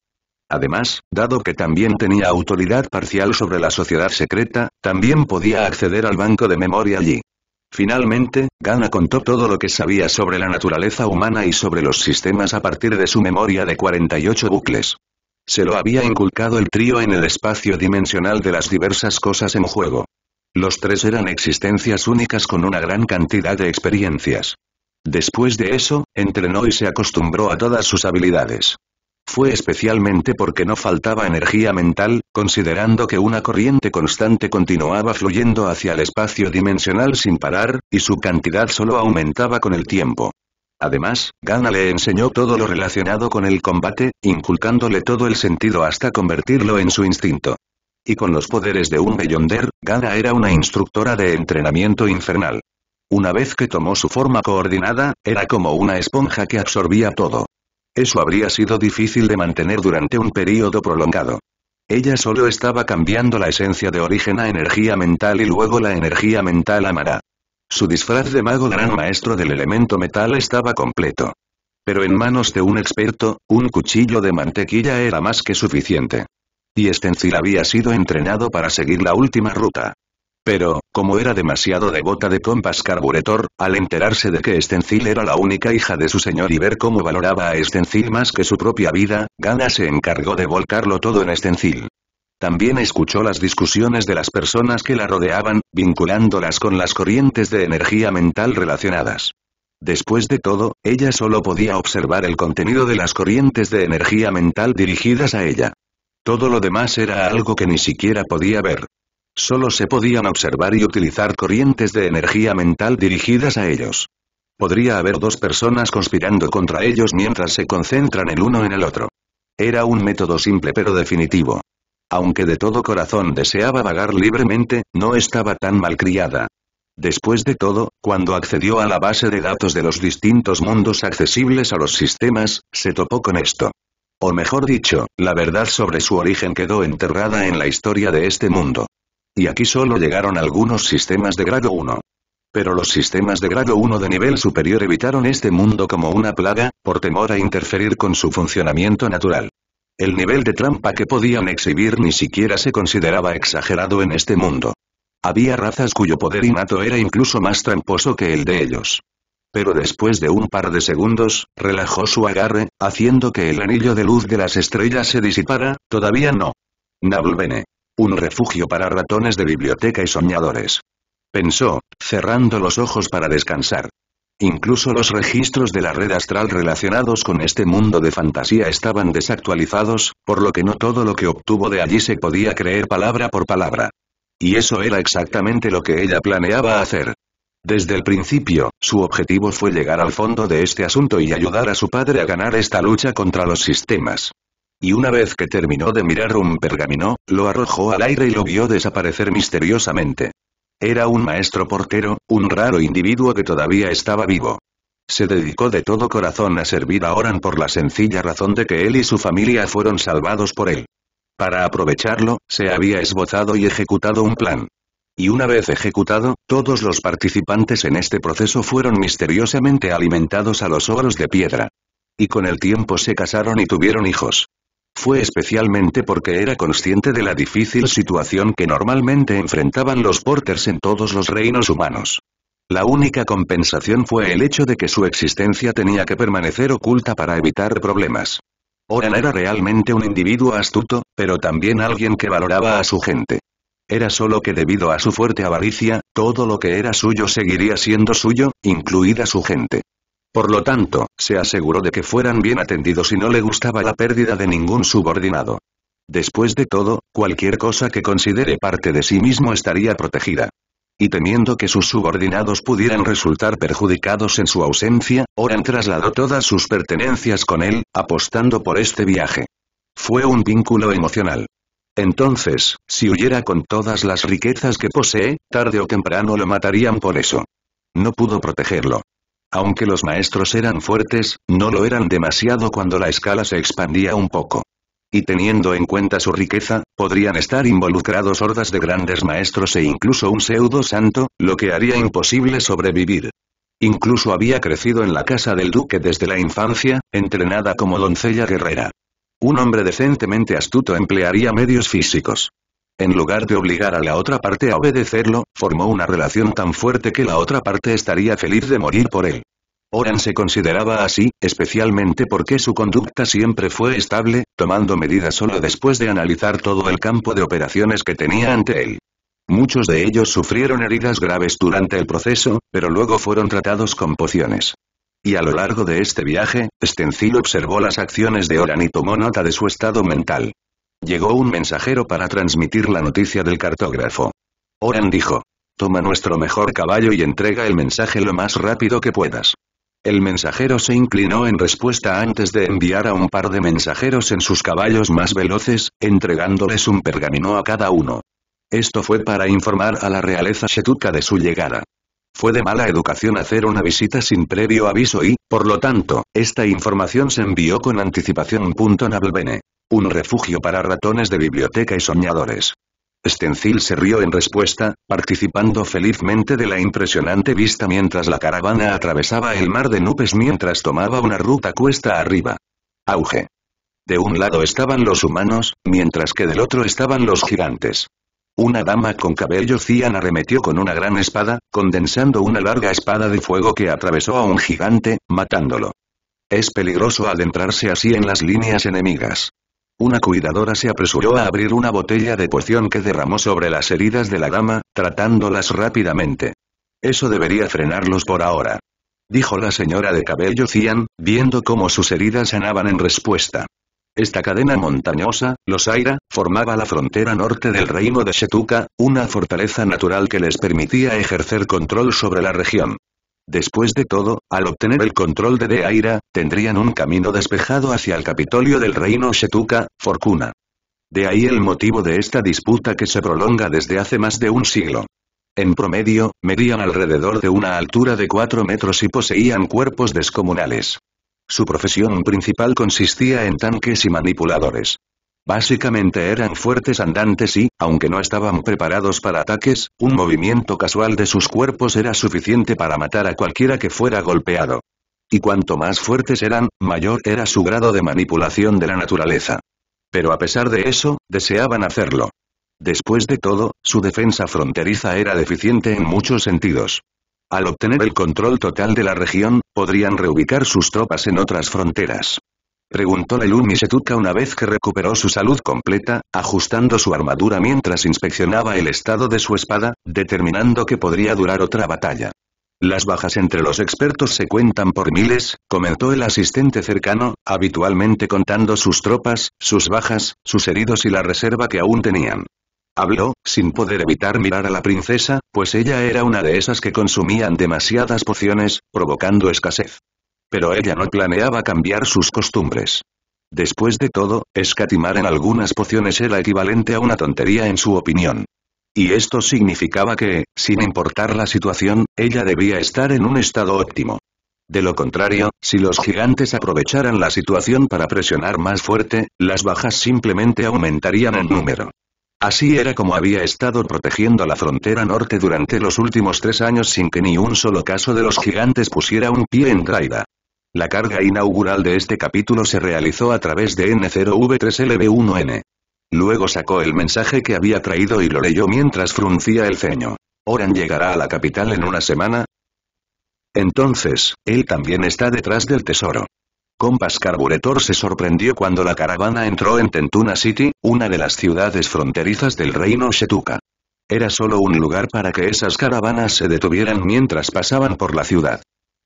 Además, dado que también tenía autoridad parcial sobre la sociedad secreta, también podía acceder al banco de memoria allí. Finalmente, Gana contó todo lo que sabía sobre la naturaleza humana y sobre los sistemas a partir de su memoria de 48 bucles. Se lo había inculcado el trío en el espacio dimensional de las diversas cosas en juego. Los tres eran existencias únicas con una gran cantidad de experiencias. Después de eso, entrenó y se acostumbró a todas sus habilidades. Fue especialmente porque no faltaba energía mental, considerando que una corriente constante continuaba fluyendo hacia el espacio dimensional sin parar, y su cantidad solo aumentaba con el tiempo. Además, Gana le enseñó todo lo relacionado con el combate, inculcándole todo el sentido hasta convertirlo en su instinto. Y con los poderes de un Beyonder, Gana era una instructora de entrenamiento infernal. Una vez que tomó su forma coordinada, era como una esponja que absorbía todo. Eso habría sido difícil de mantener durante un período prolongado. Ella solo estaba cambiando la esencia de origen a energía mental y luego la energía mental a maná. Su disfraz de mago gran maestro del elemento metal estaba completo. Pero en manos de un experto, un cuchillo de mantequilla era más que suficiente. Y Stencil había sido entrenado para seguir la última ruta. Pero, como era demasiado devota de Compass Carburetor, al enterarse de que Stencil era la única hija de su señor y ver cómo valoraba a Stencil más que su propia vida, Gana se encargó de volcarlo todo en Stencil. También escuchó las discusiones de las personas que la rodeaban, vinculándolas con las corrientes de energía mental relacionadas. Después de todo, ella solo podía observar el contenido de las corrientes de energía mental dirigidas a ella. Todo lo demás era algo que ni siquiera podía ver. Solo se podían observar y utilizar corrientes de energía mental dirigidas a ellos. Podría haber dos personas conspirando contra ellos mientras se concentran el uno en el otro. Era un método simple pero definitivo. Aunque de todo corazón deseaba vagar libremente, no estaba tan malcriada. Después de todo, cuando accedió a la base de datos de los distintos mundos accesibles a los sistemas, se topó con esto. O mejor dicho, la verdad sobre su origen quedó enterrada en la historia de este mundo. Y aquí solo llegaron algunos sistemas de grado 1. Pero los sistemas de grado 1 de nivel superior evitaron este mundo como una plaga, por temor a interferir con su funcionamiento natural. El nivel de trampa que podían exhibir ni siquiera se consideraba exagerado en este mundo. Había razas cuyo poder innato era incluso más tramposo que el de ellos. Pero después de un par de segundos, relajó su agarre, haciendo que el anillo de luz de las estrellas se disipara. Todavía no. Nablbene. Un refugio para ratones de biblioteca y soñadores. Pensó, cerrando los ojos para descansar. Incluso los registros de la red astral relacionados con este mundo de fantasía estaban desactualizados, por lo que no todo lo que obtuvo de allí se podía creer palabra por palabra. Y eso era exactamente lo que ella planeaba hacer. Desde el principio, su objetivo fue llegar al fondo de este asunto y ayudar a su padre a ganar esta lucha contra los sistemas. Y una vez que terminó de mirar un pergamino, lo arrojó al aire y lo vio desaparecer misteriosamente. Era un maestro portero, un raro individuo que todavía estaba vivo. Se dedicó de todo corazón a servir a Oran por la sencilla razón de que él y su familia fueron salvados por él. Para aprovecharlo, se había esbozado y ejecutado un plan. Y una vez ejecutado, todos los participantes en este proceso fueron misteriosamente alimentados a los ogros de piedra. Y con el tiempo se casaron y tuvieron hijos. Fue especialmente porque era consciente de la difícil situación que normalmente enfrentaban los porters en todos los reinos humanos. La única compensación fue el hecho de que su existencia tenía que permanecer oculta para evitar problemas. Oran era realmente un individuo astuto, pero también alguien que valoraba a su gente. Era solo que debido a su fuerte avaricia, todo lo que era suyo seguiría siendo suyo, incluida su gente. Por lo tanto, se aseguró de que fueran bien atendidos y no le gustaba la pérdida de ningún subordinado. Después de todo, cualquier cosa que considere parte de sí mismo estaría protegida. Y temiendo que sus subordinados pudieran resultar perjudicados en su ausencia, Oran trasladó todas sus pertenencias con él, apostando por este viaje. Fue un vínculo emocional. Entonces, si huyera con todas las riquezas que posee, tarde o temprano lo matarían por eso. No pudo protegerlo. Aunque los maestros eran fuertes, no lo eran demasiado cuando la escala se expandía un poco. Y teniendo en cuenta su riqueza, podrían estar involucrados hordas de grandes maestros e incluso un pseudo santo, lo que haría imposible sobrevivir. Incluso había crecido en la casa del duque desde la infancia, entrenada como doncella guerrera. Un hombre decentemente astuto emplearía medios físicos. En lugar de obligar a la otra parte a obedecerlo, formó una relación tan fuerte que la otra parte estaría feliz de morir por él. Oran se consideraba así, especialmente porque su conducta siempre fue estable, tomando medidas solo después de analizar todo el campo de operaciones que tenía ante él. Muchos de ellos sufrieron heridas graves durante el proceso, pero luego fueron tratados con pociones. Y a lo largo de este viaje, Stencil observó las acciones de Oran y tomó nota de su estado mental. Llegó un mensajero para transmitir la noticia del cartógrafo. Oran dijo: «Toma nuestro mejor caballo y entrega el mensaje lo más rápido que puedas». El mensajero se inclinó en respuesta antes de enviar a un par de mensajeros en sus caballos más veloces, entregándoles un pergamino a cada uno. Esto fue para informar a la realeza shetuka de su llegada. Fue de mala educación hacer una visita sin previo aviso y, por lo tanto, esta información se envió con anticipación. Navelbene. Un refugio para ratones de biblioteca y soñadores. Stencil se rió en respuesta, participando felizmente de la impresionante vista mientras la caravana atravesaba el mar de nubes mientras tomaba una ruta cuesta arriba. Auge. De un lado estaban los humanos, mientras que del otro estaban los gigantes. Una dama con cabello cian arremetió con una gran espada, condensando una larga espada de fuego que atravesó a un gigante, matándolo. Es peligroso adentrarse así en las líneas enemigas. Una cuidadora se apresuró a abrir una botella de poción que derramó sobre las heridas de la dama, tratándolas rápidamente. Eso debería frenarlos por ahora, dijo la señora de cabello cian, viendo cómo sus heridas sanaban en respuesta. Esta cadena montañosa, los Aira, formaba la frontera norte del reino de Shetuka, una fortaleza natural que les permitía ejercer control sobre la región. Después de todo, al obtener el control de Deaira, tendrían un camino despejado hacia el Capitolio del reino Shetuka, Fortuna. De ahí el motivo de esta disputa que se prolonga desde hace más de un siglo. En promedio, medían alrededor de una altura de 4 metros y poseían cuerpos descomunales. Su profesión principal consistía en tanques y manipuladores. Básicamente eran fuertes andantes y, aunque no estaban preparados para ataques, un movimiento casual de sus cuerpos era suficiente para matar a cualquiera que fuera golpeado. Y cuanto más fuertes eran, mayor era su grado de manipulación de la naturaleza. Pero a pesar de eso, deseaban hacerlo. Después de todo, su defensa fronteriza era deficiente en muchos sentidos. Al obtener el control total de la región, podrían reubicar sus tropas en otras fronteras. Preguntó Lelumi Shetuka una vez que recuperó su salud completa, ajustando su armadura mientras inspeccionaba el estado de su espada, determinando que podría durar otra batalla. Las bajas entre los expertos se cuentan por miles, comentó el asistente cercano, habitualmente contando sus tropas, sus bajas, sus heridos y la reserva que aún tenían. Habló, sin poder evitar mirar a la princesa, pues ella era una de esas que consumían demasiadas pociones, provocando escasez. Pero ella no planeaba cambiar sus costumbres. Después de todo, escatimar en algunas pociones era equivalente a una tontería en su opinión. Y esto significaba que, sin importar la situación, ella debía estar en un estado óptimo. De lo contrario, si los gigantes aprovecharan la situación para presionar más fuerte, las bajas simplemente aumentarían en número. Así era como había estado protegiendo la frontera norte durante los últimos 3 años sin que ni un solo caso de los gigantes pusiera un pie en Draida. La carga inaugural de este capítulo se realizó a través de N0V3LB1N. Luego sacó el mensaje que había traído y lo leyó mientras fruncía el ceño. ¿Oran llegará a la capital en una semana? Entonces, él también está detrás del tesoro. Compass Carburetor se sorprendió cuando la caravana entró en Tentuna City, una de las ciudades fronterizas del reino Shetuka. Era solo un lugar para que esas caravanas se detuvieran mientras pasaban por la ciudad.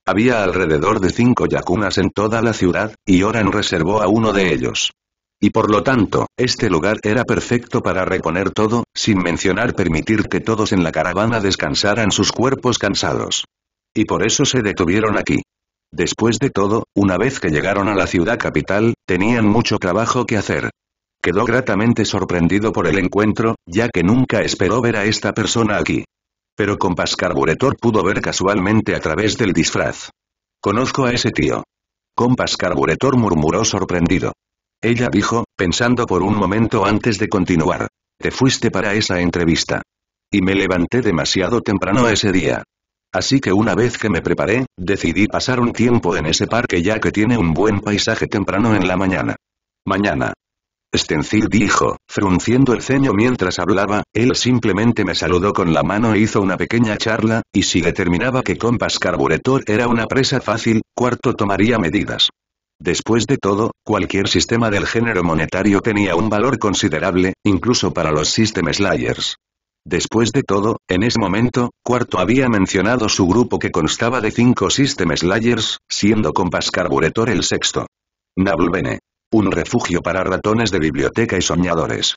Había alrededor de 5 yakunas en toda la ciudad, y Oran reservó a uno de ellos. Y por lo tanto, este lugar era perfecto para reponer todo, sin mencionar permitir que todos en la caravana descansaran sus cuerpos cansados. Y por eso se detuvieron aquí. Después de todo, una vez que llegaron a la ciudad capital, tenían mucho trabajo que hacer. Quedó gratamente sorprendido por el encuentro, ya que nunca esperó ver a esta persona aquí. Pero Compass Carburetor pudo ver casualmente a través del disfraz. Conozco a ese tío. Compass Carburetor murmuró sorprendido. Ella dijo, pensando por un momento antes de continuar. Te fuiste para esa entrevista. Y me levanté demasiado temprano ese día. Así que una vez que me preparé, decidí pasar un tiempo en ese parque ya que tiene un buen paisaje temprano en la mañana. Mañana. Stencil dijo, frunciendo el ceño mientras hablaba, él simplemente me saludó con la mano e hizo una pequeña charla, y si determinaba que Compass Carburetor era una presa fácil, Cuarto tomaría medidas. Después de todo, cualquier sistema del género monetario tenía un valor considerable, incluso para los System Slayers. Después de todo, en ese momento, Cuarto había mencionado su grupo que constaba de 5 System Slayers, siendo Compass Carburetor el sexto. Nablbene. Un refugio para ratones de biblioteca y soñadores.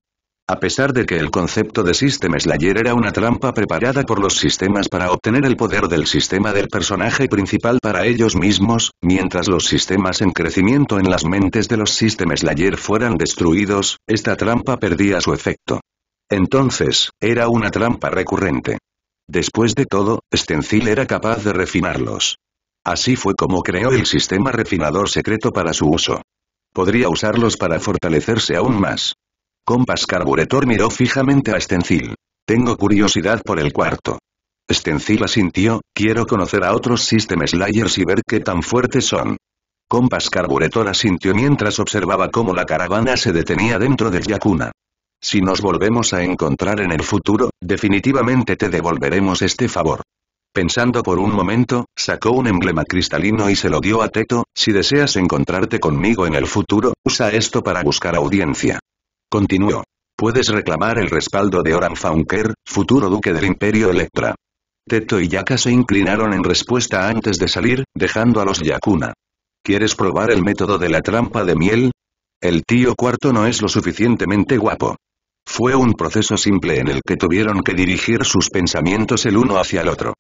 A pesar de que el concepto de System Slayer era una trampa preparada por los sistemas para obtener el poder del sistema del personaje principal para ellos mismos, mientras los sistemas en crecimiento en las mentes de los System Slayer fueran destruidos, esta trampa perdía su efecto. Entonces, era una trampa recurrente. Después de todo, Stencil era capaz de refinarlos. Así fue como creó el sistema refinador secreto para su uso. Podría usarlos para fortalecerse aún más. Compass Carburetor miró fijamente a Stencil. Tengo curiosidad por el cuarto. Stencil asintió, quiero conocer a otros System Slayers y ver qué tan fuertes son. Compass Carburetor asintió mientras observaba cómo la caravana se detenía dentro del Yakuna. Si nos volvemos a encontrar en el futuro, definitivamente te devolveremos este favor. Pensando por un momento, sacó un emblema cristalino y se lo dio a Teto, si deseas encontrarte conmigo en el futuro, usa esto para buscar audiencia. Continuó. Puedes reclamar el respaldo de Oran Faunker, futuro duque del Imperio Electra. Teto y Yaka se inclinaron en respuesta antes de salir, dejando a los Yakuna. ¿Quieres probar el método de la trampa de miel? El tío cuarto no es lo suficientemente guapo. Fue un proceso simple en el que tuvieron que dirigir sus pensamientos el uno hacia el otro.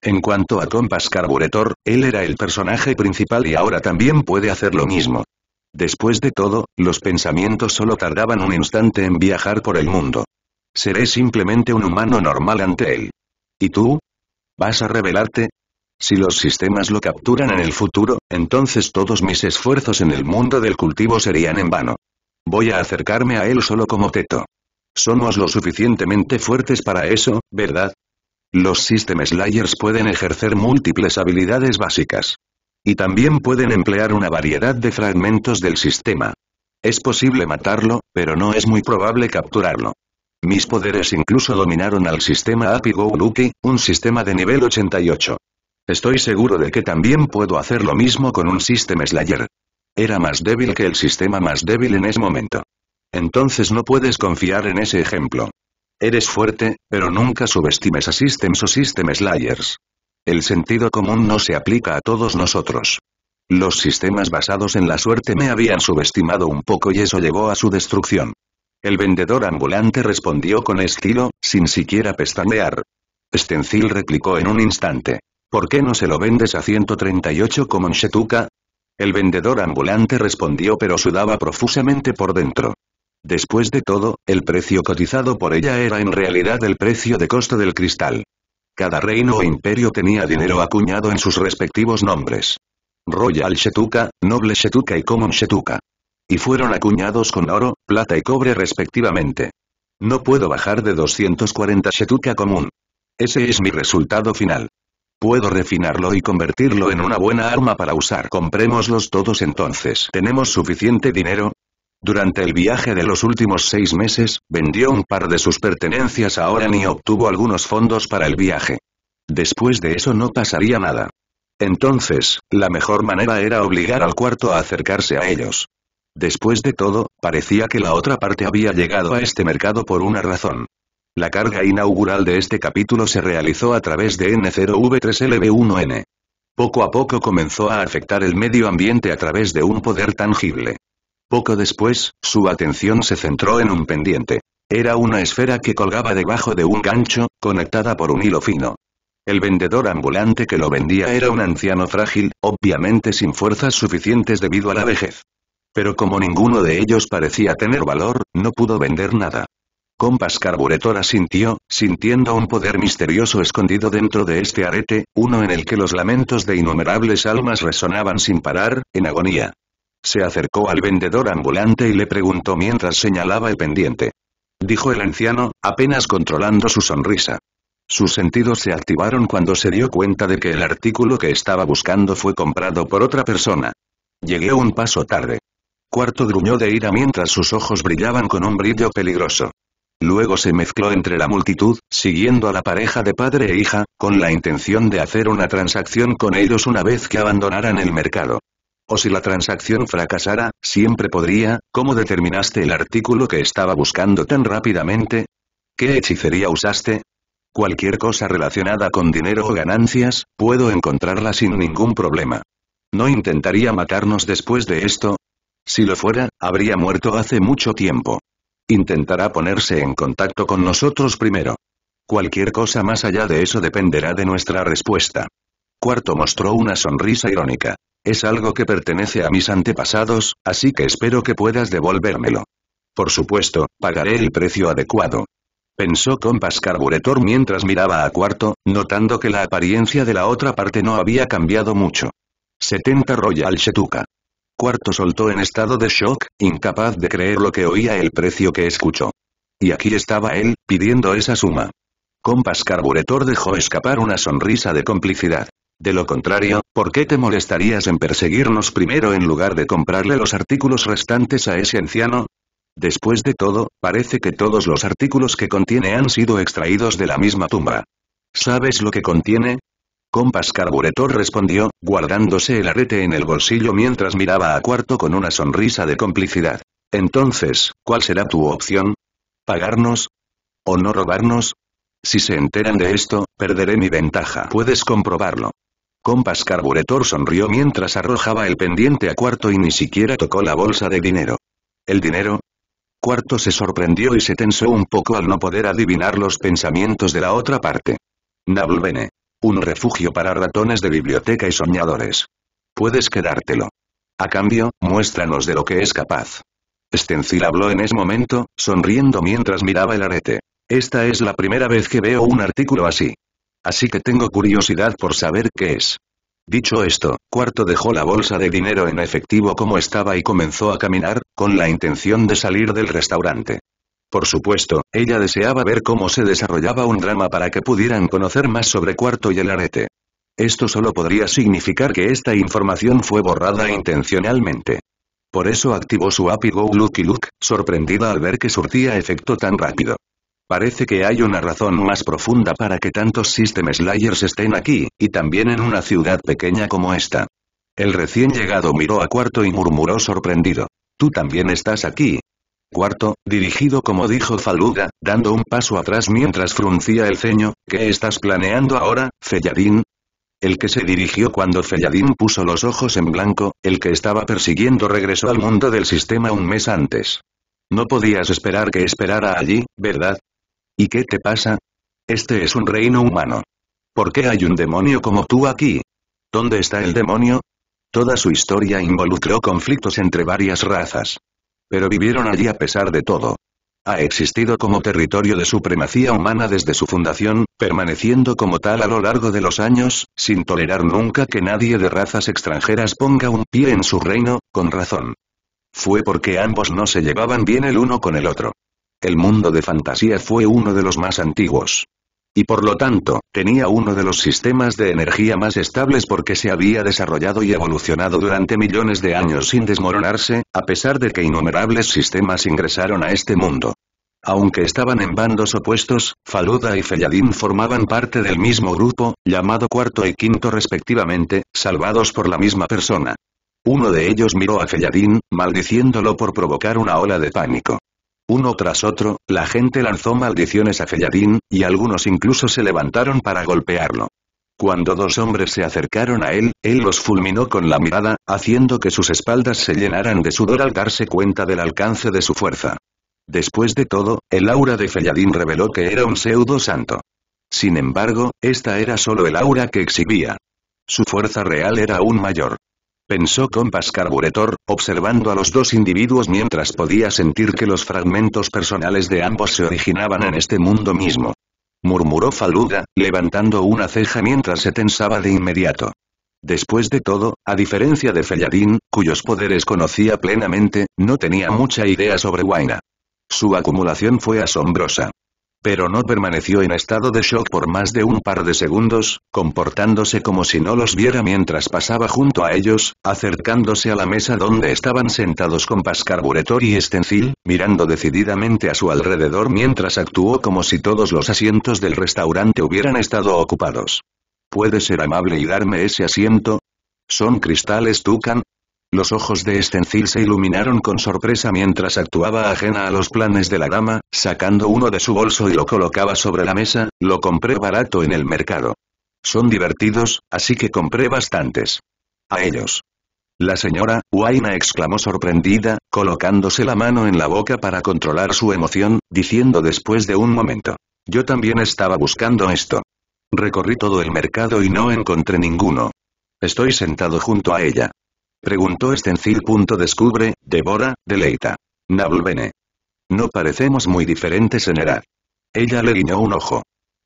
En cuanto a Compass Carburetor, él era el personaje principal y ahora también puede hacer lo mismo. Después de todo, los pensamientos solo tardaban un instante en viajar por el mundo. Seré simplemente un humano normal ante él. ¿Y tú? ¿Vas a rebelarte? Si los sistemas lo capturan en el futuro, entonces todos mis esfuerzos en el mundo del cultivo serían en vano. Voy a acercarme a él solo como Teto. Somos lo suficientemente fuertes para eso, ¿verdad? Los System Slayers pueden ejercer múltiples habilidades básicas. Y también pueden emplear una variedad de fragmentos del sistema. Es posible matarlo, pero no es muy probable capturarlo. Mis poderes incluso dominaron al sistema Api-Go Lucky, un sistema de nivel 88. Estoy seguro de que también puedo hacer lo mismo con un System Slayer. Era más débil que el sistema más débil en ese momento. Entonces no puedes confiar en ese ejemplo. Eres fuerte, pero nunca subestimes a Systems o System Slayers. El sentido común no se aplica a todos nosotros. Los sistemas basados en la suerte me habían subestimado un poco y eso llevó a su destrucción. El vendedor ambulante respondió con estilo, sin siquiera pestañear. Stencil replicó en un instante. ¿Por qué no se lo vendes a 138 como Shetuka? El vendedor ambulante respondió pero sudaba profusamente por dentro. Después de todo, el precio cotizado por ella era en realidad el precio de costo del cristal. Cada reino o imperio tenía dinero acuñado en sus respectivos nombres. Royal Shetuka, Noble Shetuka y Common Shetuka. Y fueron acuñados con oro, plata y cobre respectivamente. No puedo bajar de 240 Shetuka común. Ese es mi resultado final. Puedo refinarlo y convertirlo en una buena arma para usar. Comprémoslos todos entonces. ¿Tenemos suficiente dinero? Durante el viaje de los últimos 6 meses, vendió un par de sus pertenencias a Oran y obtuvo algunos fondos para el viaje. Después de eso no pasaría nada. Entonces, la mejor manera era obligar al cuarto a acercarse a ellos. Después de todo, parecía que la otra parte había llegado a este mercado por una razón. La carga inaugural de este capítulo se realizó a través de N0V3LB1N. Poco a poco comenzó a afectar el medio ambiente a través de un poder tangible. Poco después, su atención se centró en un pendiente. Era una esfera que colgaba debajo de un gancho, conectada por un hilo fino. El vendedor ambulante que lo vendía era un anciano frágil, obviamente sin fuerzas suficientes debido a la vejez. Pero como ninguno de ellos parecía tener valor, no pudo vender nada. Compass Carburetor asintió, sintiendo un poder misterioso escondido dentro de este arete, uno en el que los lamentos de innumerables almas resonaban sin parar, en agonía. Se acercó al vendedor ambulante y le preguntó mientras señalaba el pendiente. Dijo el anciano, apenas controlando su sonrisa. Sus sentidos se activaron cuando se dio cuenta de que el artículo que estaba buscando fue comprado por otra persona. Llegué un paso tarde. Cuarto gruñó de ira mientras sus ojos brillaban con un brillo peligroso. Luego se mezcló entre la multitud, siguiendo a la pareja de padre e hija, con la intención de hacer una transacción con ellos una vez que abandonaran el mercado. O si la transacción fracasara, siempre podría. ¿Cómo determinaste el artículo que estaba buscando tan rápidamente? ¿Qué hechicería usaste? Cualquier cosa relacionada con dinero o ganancias, puedo encontrarla sin ningún problema. ¿No intentaría matarnos después de esto? Si lo fuera, habría muerto hace mucho tiempo. Intentará ponerse en contacto con nosotros primero. Cualquier cosa más allá de eso dependerá de nuestra respuesta. Cuarto mostró una sonrisa irónica. Es algo que pertenece a mis antepasados, así que espero que puedas devolvérmelo. Por supuesto, pagaré el precio adecuado. Pensó Compass Carburetor mientras miraba a Cuarto, notando que la apariencia de la otra parte no había cambiado mucho. 70 Royal Shetuka. Cuarto soltó en estado de shock, incapaz de creer lo que oía el precio que escuchó. Y aquí estaba él, pidiendo esa suma. Compass Carburetor dejó escapar una sonrisa de complicidad. De lo contrario, ¿por qué te molestarías en perseguirnos primero en lugar de comprarle los artículos restantes a ese anciano? Después de todo, parece que todos los artículos que contiene han sido extraídos de la misma tumba. ¿Sabes lo que contiene? Compass Carburetor respondió, guardándose el arete en el bolsillo mientras miraba a Cuarto con una sonrisa de complicidad. Entonces, ¿cuál será tu opción? ¿Pagarnos? ¿O no robarnos? Si se enteran de esto, perderé mi ventaja. Puedes comprobarlo. Compass Carburetor sonrió mientras arrojaba el pendiente a Cuarto y ni siquiera tocó la bolsa de dinero. ¿El dinero? Cuarto se sorprendió y se tensó un poco al no poder adivinar los pensamientos de la otra parte. Nablbene. Un refugio para ratones de biblioteca y soñadores. Puedes quedártelo. A cambio, muéstranos de lo que es capaz. Stencil habló en ese momento, sonriendo mientras miraba el arete. Esta es la primera vez que veo un artículo así. Así que tengo curiosidad por saber qué es. Dicho esto, Cuarto dejó la bolsa de dinero en efectivo como estaba y comenzó a caminar, con la intención de salir del restaurante. Por supuesto, ella deseaba ver cómo se desarrollaba un drama para que pudieran conocer más sobre Cuarto y el arete. Esto solo podría significar que esta información fue borrada intencionalmente. Por eso activó su Happy Go Lucky Look, sorprendida al ver que surtía efecto tan rápido. Parece que hay una razón más profunda para que tantos System Slayers estén aquí, y también en una ciudad pequeña como esta. El recién llegado miró a Cuarto y murmuró sorprendido. ¿Tú también estás aquí? Cuarto, dirigido como dijo Faluda, dando un paso atrás mientras fruncía el ceño, ¿qué estás planeando ahora, Felladín? El que se dirigió cuando Felladín puso los ojos en blanco, el que estaba persiguiendo regresó al mundo del sistema un mes antes. No podías esperar que esperara allí, ¿verdad? ¿Y qué te pasa? Este es un reino humano. ¿Por qué hay un demonio como tú aquí? ¿Dónde está el demonio? Toda su historia involucró conflictos entre varias razas. Pero vivieron allí a pesar de todo. Ha existido como territorio de supremacía humana desde su fundación, permaneciendo como tal a lo largo de los años, sin tolerar nunca que nadie de razas extranjeras ponga un pie en su reino, con razón. Fue porque ambos no se llevaban bien el uno con el otro. El mundo de fantasía fue uno de los más antiguos. Y por lo tanto, tenía uno de los sistemas de energía más estables porque se había desarrollado y evolucionado durante millones de años sin desmoronarse, a pesar de que innumerables sistemas ingresaron a este mundo. Aunque estaban en bandos opuestos, Faluda y Felladín formaban parte del mismo grupo, llamado Cuarto y Quinto respectivamente, salvados por la misma persona. Uno de ellos miró a Felladín, maldiciéndolo por provocar una ola de pánico. Uno tras otro, la gente lanzó maldiciones a Felladín, y algunos incluso se levantaron para golpearlo. Cuando dos hombres se acercaron a él los fulminó con la mirada, haciendo que sus espaldas se llenaran de sudor al darse cuenta del alcance de su fuerza. Después de todo, el aura de Felladín reveló que era un pseudo santo. Sin embargo, esta era solo el aura que exhibía. Su fuerza real era aún mayor. Pensó Compass Carburetor, observando a los dos individuos mientras podía sentir que los fragmentos personales de ambos se originaban en este mundo mismo. Murmuró Faluda, levantando una ceja mientras se tensaba de inmediato. Después de todo, a diferencia de Felladín, cuyos poderes conocía plenamente, no tenía mucha idea sobre Waina. Su acumulación fue asombrosa. Pero no permaneció en estado de shock por más de un par de segundos, comportándose como si no los viera mientras pasaba junto a ellos, acercándose a la mesa donde estaban sentados Compass Carburetor y Stencil, mirando decididamente a su alrededor mientras actuó como si todos los asientos del restaurante hubieran estado ocupados. ¿Puede ser amable y darme ese asiento? ¿Son cristales Tucan? Los ojos de Stencil se iluminaron con sorpresa mientras actuaba ajena a los planes de la dama, sacando uno de su bolso y lo colocaba sobre la mesa. Lo compré barato en el mercado. Son divertidos, así que compré bastantes. A ellos. La señora Waina exclamó sorprendida, colocándose la mano en la boca para controlar su emoción, diciendo después de un momento. Yo también estaba buscando esto. Recorrí todo el mercado y no encontré ninguno. Estoy sentado junto a ella. Preguntó Stencil. Descubre, devora, deleita. Nabulbene. No parecemos muy diferentes en edad. Ella le guiñó un ojo.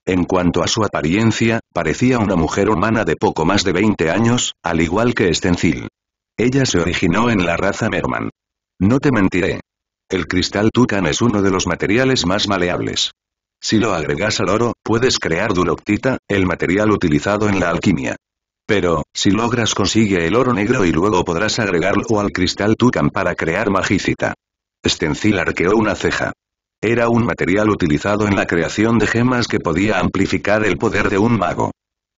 En cuanto a su apariencia, parecía una mujer humana de poco más de 20 años, al igual que Stencil. Ella se originó en la raza Merman. No te mentiré. El cristal Tucan es uno de los materiales más maleables. Si lo agregas al oro, puedes crear Duloktita, el material utilizado en la alquimia. Pero, si logras consigue el oro negro y luego podrás agregarlo al cristal Tucan para crear magicita. Stencil arqueó una ceja. Era un material utilizado en la creación de gemas que podía amplificar el poder de un mago.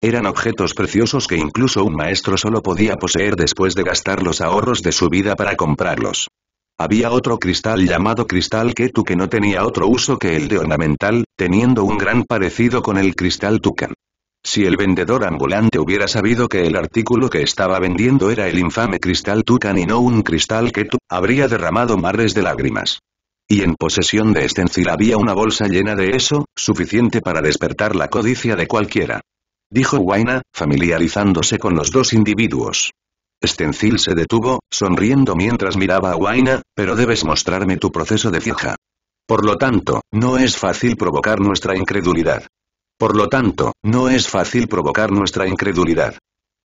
Eran objetos preciosos que incluso un maestro solo podía poseer después de gastar los ahorros de su vida para comprarlos. Había otro cristal llamado cristal Ketu que no tenía otro uso que el de ornamental, teniendo un gran parecido con el cristal Tucan. Si el vendedor ambulante hubiera sabido que el artículo que estaba vendiendo era el infame cristal Tucan y no un cristal Ketu, habría derramado mares de lágrimas. Y en posesión de Stencil había una bolsa llena de eso, suficiente para despertar la codicia de cualquiera. Dijo Waina, familiarizándose con los dos individuos. Stencil se detuvo, sonriendo mientras miraba a Waina, pero debes mostrarme tu proceso de fija. Por lo tanto, no es fácil provocar nuestra incredulidad.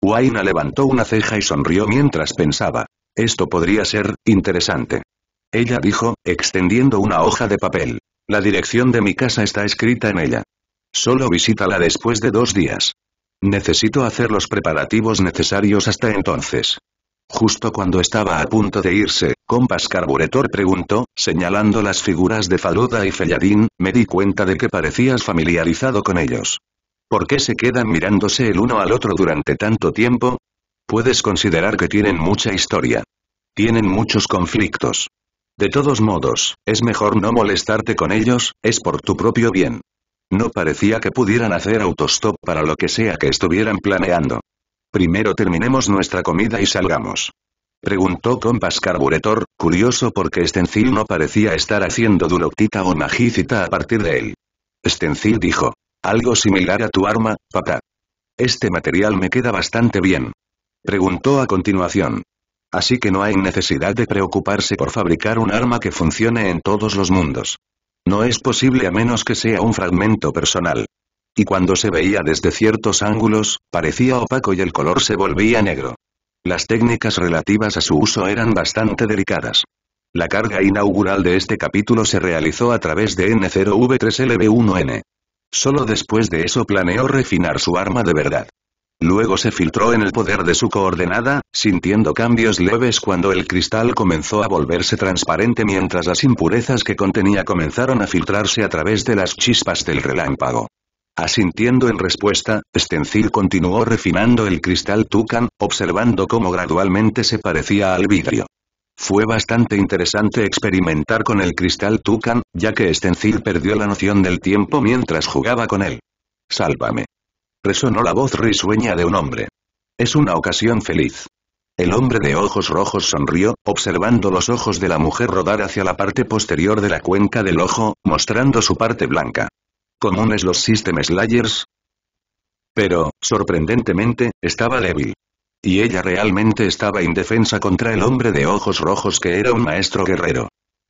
Waina levantó una ceja y sonrió mientras pensaba. Esto podría ser interesante. Ella dijo, extendiendo una hoja de papel. La dirección de mi casa está escrita en ella. Solo visítala después de 2 días. Necesito hacer los preparativos necesarios hasta entonces. Justo cuando estaba a punto de irse, Compass Carburetor preguntó, señalando las figuras de Faluda y Felladín, me di cuenta de que parecías familiarizado con ellos. ¿Por qué se quedan mirándose el uno al otro durante tanto tiempo? Puedes considerar que tienen mucha historia. Tienen muchos conflictos. De todos modos, es mejor no molestarte con ellos, es por tu propio bien. No parecía que pudieran hacer autostop para lo que sea que estuvieran planeando. Primero terminemos nuestra comida y salgamos. Preguntó Compass Carburetor, curioso porque Stencil no parecía estar haciendo Duloktita o magicita a partir de él. Stencil dijo. Algo similar a tu arma, papá. Este material me queda bastante bien. Preguntó a continuación. Así que no hay necesidad de preocuparse por fabricar un arma que funcione en todos los mundos. No es posible a menos que sea un fragmento personal. Y cuando se veía desde ciertos ángulos, parecía opaco y el color se volvía negro. Las técnicas relativas a su uso eran bastante delicadas. La carga inaugural de este capítulo se realizó a través de N0V3LB1N. Solo después de eso planeó refinar su arma de verdad. Luego se filtró en el poder de su coordenada, sintiendo cambios leves cuando el cristal comenzó a volverse transparente mientras las impurezas que contenía comenzaron a filtrarse a través de las chispas del relámpago. Asintiendo en respuesta, Stencil continuó refinando el cristal Tucan, observando cómo gradualmente se parecía al vidrio. Fue bastante interesante experimentar con el cristal Tucan, ya que Stencil perdió la noción del tiempo mientras jugaba con él. Sálvame. resonó la voz risueña de un hombre. Es una ocasión feliz. El hombre de ojos rojos sonrió, observando los ojos de la mujer rodar hacia la parte posterior de la cuenca del ojo, mostrando su parte blanca. ¿Comunes los System Slayers? Pero, sorprendentemente, estaba débil. Y ella realmente estaba indefensa contra el hombre de ojos rojos que era un maestro guerrero.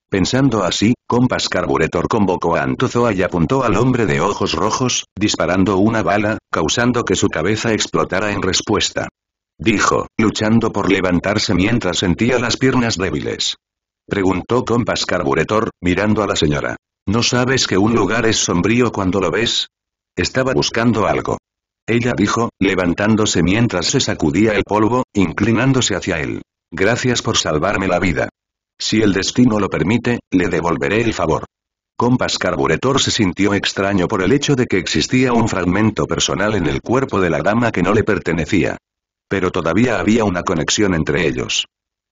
Pensando así, Compass Carburetor convocó a Antozoa y apuntó al hombre de ojos rojos, disparando una bala, causando que su cabeza explotara en respuesta. Dijo, luchando por levantarse mientras sentía las piernas débiles. Preguntó Compass Carburetor, mirando a la señora. ¿No sabes que un lugar es sombrío cuando lo ves? Estaba buscando algo. Ella dijo, levantándose mientras se sacudía el polvo, inclinándose hacia él. Gracias por salvarme la vida. Si el destino lo permite, le devolveré el favor. Compass Carburetor se sintió extraño por el hecho de que existía un fragmento personal en el cuerpo de la dama que no le pertenecía. Pero todavía había una conexión entre ellos.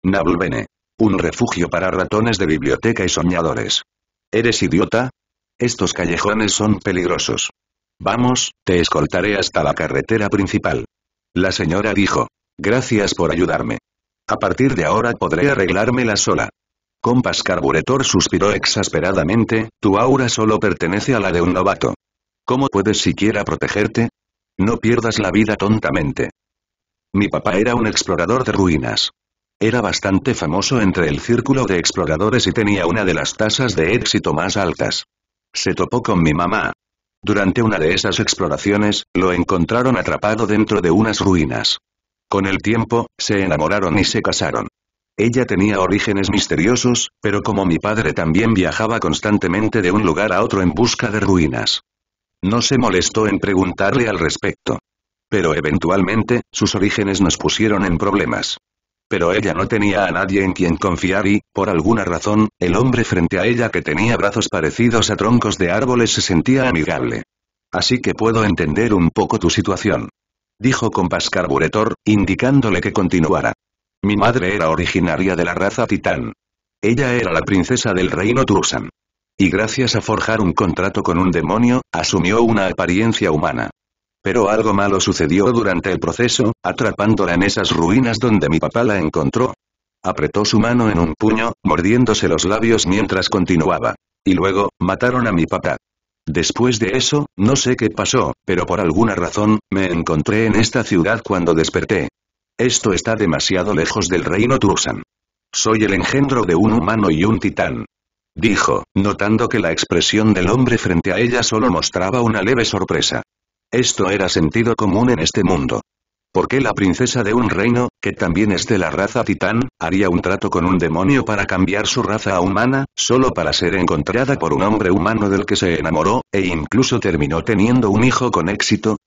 Nablbene. Un refugio para ratones de biblioteca y soñadores. ¿Eres idiota? Estos callejones son peligrosos. Vamos, te escoltaré hasta la carretera principal. La señora dijo. Gracias por ayudarme. A partir de ahora podré arreglármela sola. Compass Carburetor suspiró exasperadamente, tu aura solo pertenece a la de un novato. ¿Cómo puedes siquiera protegerte? No pierdas la vida tontamente. Mi papá era un explorador de ruinas. Era bastante famoso entre el círculo de exploradores y tenía una de las tasas de éxito más altas. Se topó con mi mamá. Durante una de esas exploraciones, lo encontraron atrapado dentro de unas ruinas. Con el tiempo, se enamoraron y se casaron. Ella tenía orígenes misteriosos, pero como mi padre también viajaba constantemente de un lugar a otro en busca de ruinas. No se molestó en preguntarle al respecto. Pero eventualmente, sus orígenes nos pusieron en problemas. Pero ella no tenía a nadie en quien confiar y, por alguna razón, el hombre frente a ella que tenía brazos parecidos a troncos de árboles se sentía amigable. Así que puedo entender un poco tu situación. Dijo Compass Carburetor, indicándole que continuara. Mi madre era originaria de la raza Titán. Ella era la princesa del reino Trusan. Y gracias a forjar un contrato con un demonio, asumió una apariencia humana. Pero algo malo sucedió durante el proceso, atrapándola en esas ruinas donde mi papá la encontró. Apretó su mano en un puño, mordiéndose los labios mientras continuaba. Y luego, mataron a mi papá. Después de eso, no sé qué pasó, pero por alguna razón, me encontré en esta ciudad cuando desperté. Esto está demasiado lejos del reino Trusan. Soy el engendro de un humano y un titán. Dijo, notando que la expresión del hombre frente a ella solo mostraba una leve sorpresa. Esto era sentido común en este mundo. ¿Por qué la princesa de un reino, que también es de la raza titán, haría un trato con un demonio para cambiar su raza a humana, solo para ser encontrada por un hombre humano del que se enamoró, e incluso terminó teniendo un hijo con éxito?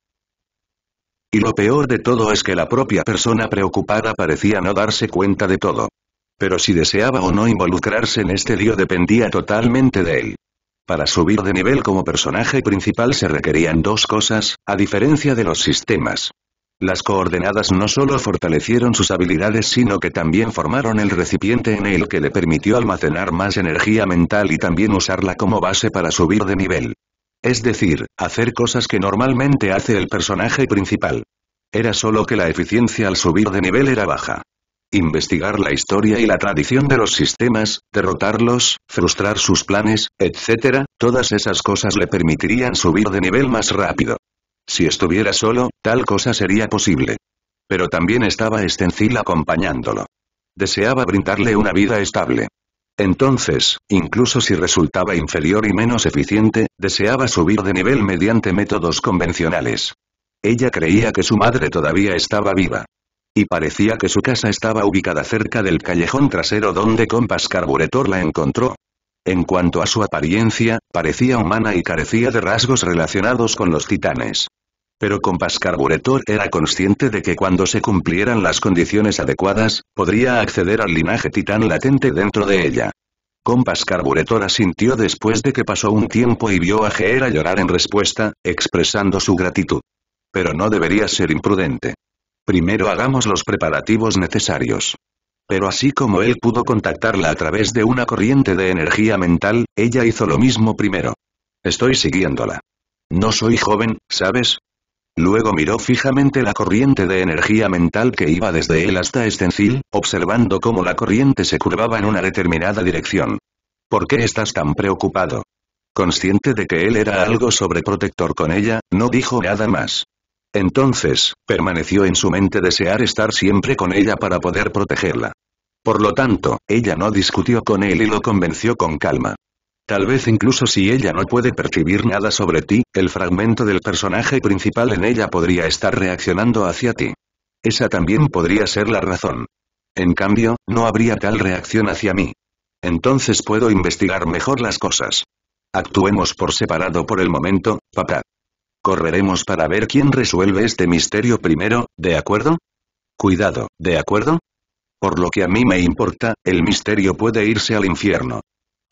Y lo peor de todo es que la propia persona preocupada parecía no darse cuenta de todo. Pero si deseaba o no involucrarse en este lío dependía totalmente de él. Para subir de nivel como personaje principal se requerían dos cosas, a diferencia de los sistemas. Las coordenadas no solo fortalecieron sus habilidades sino que también formaron el recipiente en el que le permitió almacenar más energía mental y también usarla como base para subir de nivel. Es decir, hacer cosas que normalmente hace el personaje principal. Era solo que la eficiencia al subir de nivel era baja. Investigar la historia y la tradición de los sistemas, derrotarlos, frustrar sus planes, etc., todas esas cosas le permitirían subir de nivel más rápido. Si estuviera solo, tal cosa sería posible. Pero también estaba Stencil acompañándolo. Deseaba brindarle una vida estable. Entonces, incluso si resultaba inferior y menos eficiente, deseaba subir de nivel mediante métodos convencionales. Ella creía que su madre todavía estaba viva. Y parecía que su casa estaba ubicada cerca del callejón trasero donde Compass Carburetor la encontró. En cuanto a su apariencia, parecía humana y carecía de rasgos relacionados con los titanes. Pero Compass Carburetor era consciente de que cuando se cumplieran las condiciones adecuadas, podría acceder al linaje titán latente dentro de ella. Compass Carburetor asintió después de que pasó un tiempo y vio a Geera llorar en respuesta, expresando su gratitud. Pero no debería ser imprudente. Primero hagamos los preparativos necesarios. Pero así como él pudo contactarla a través de una corriente de energía mental, ella hizo lo mismo primero. Estoy siguiéndola. No soy joven, ¿sabes? Luego miró fijamente la corriente de energía mental que iba desde él hasta Stencil, observando cómo la corriente se curvaba en una determinada dirección. ¿Por qué estás tan preocupado? Consciente de que él era algo sobreprotector con ella, no dijo nada más. Entonces, permaneció en su mente desear estar siempre con ella para poder protegerla. Por lo tanto, ella no discutió con él y lo convenció con calma. Tal vez incluso si ella no puede percibir nada sobre ti, el fragmento del personaje principal en ella podría estar reaccionando hacia ti. Esa también podría ser la razón. En cambio, no habría tal reacción hacia mí. Entonces puedo investigar mejor las cosas. Actuemos por separado por el momento, papá. Correremos para ver quién resuelve este misterio primero, ¿de acuerdo? Cuidado, ¿de acuerdo? Por lo que a mí me importa, el misterio puede irse al infierno.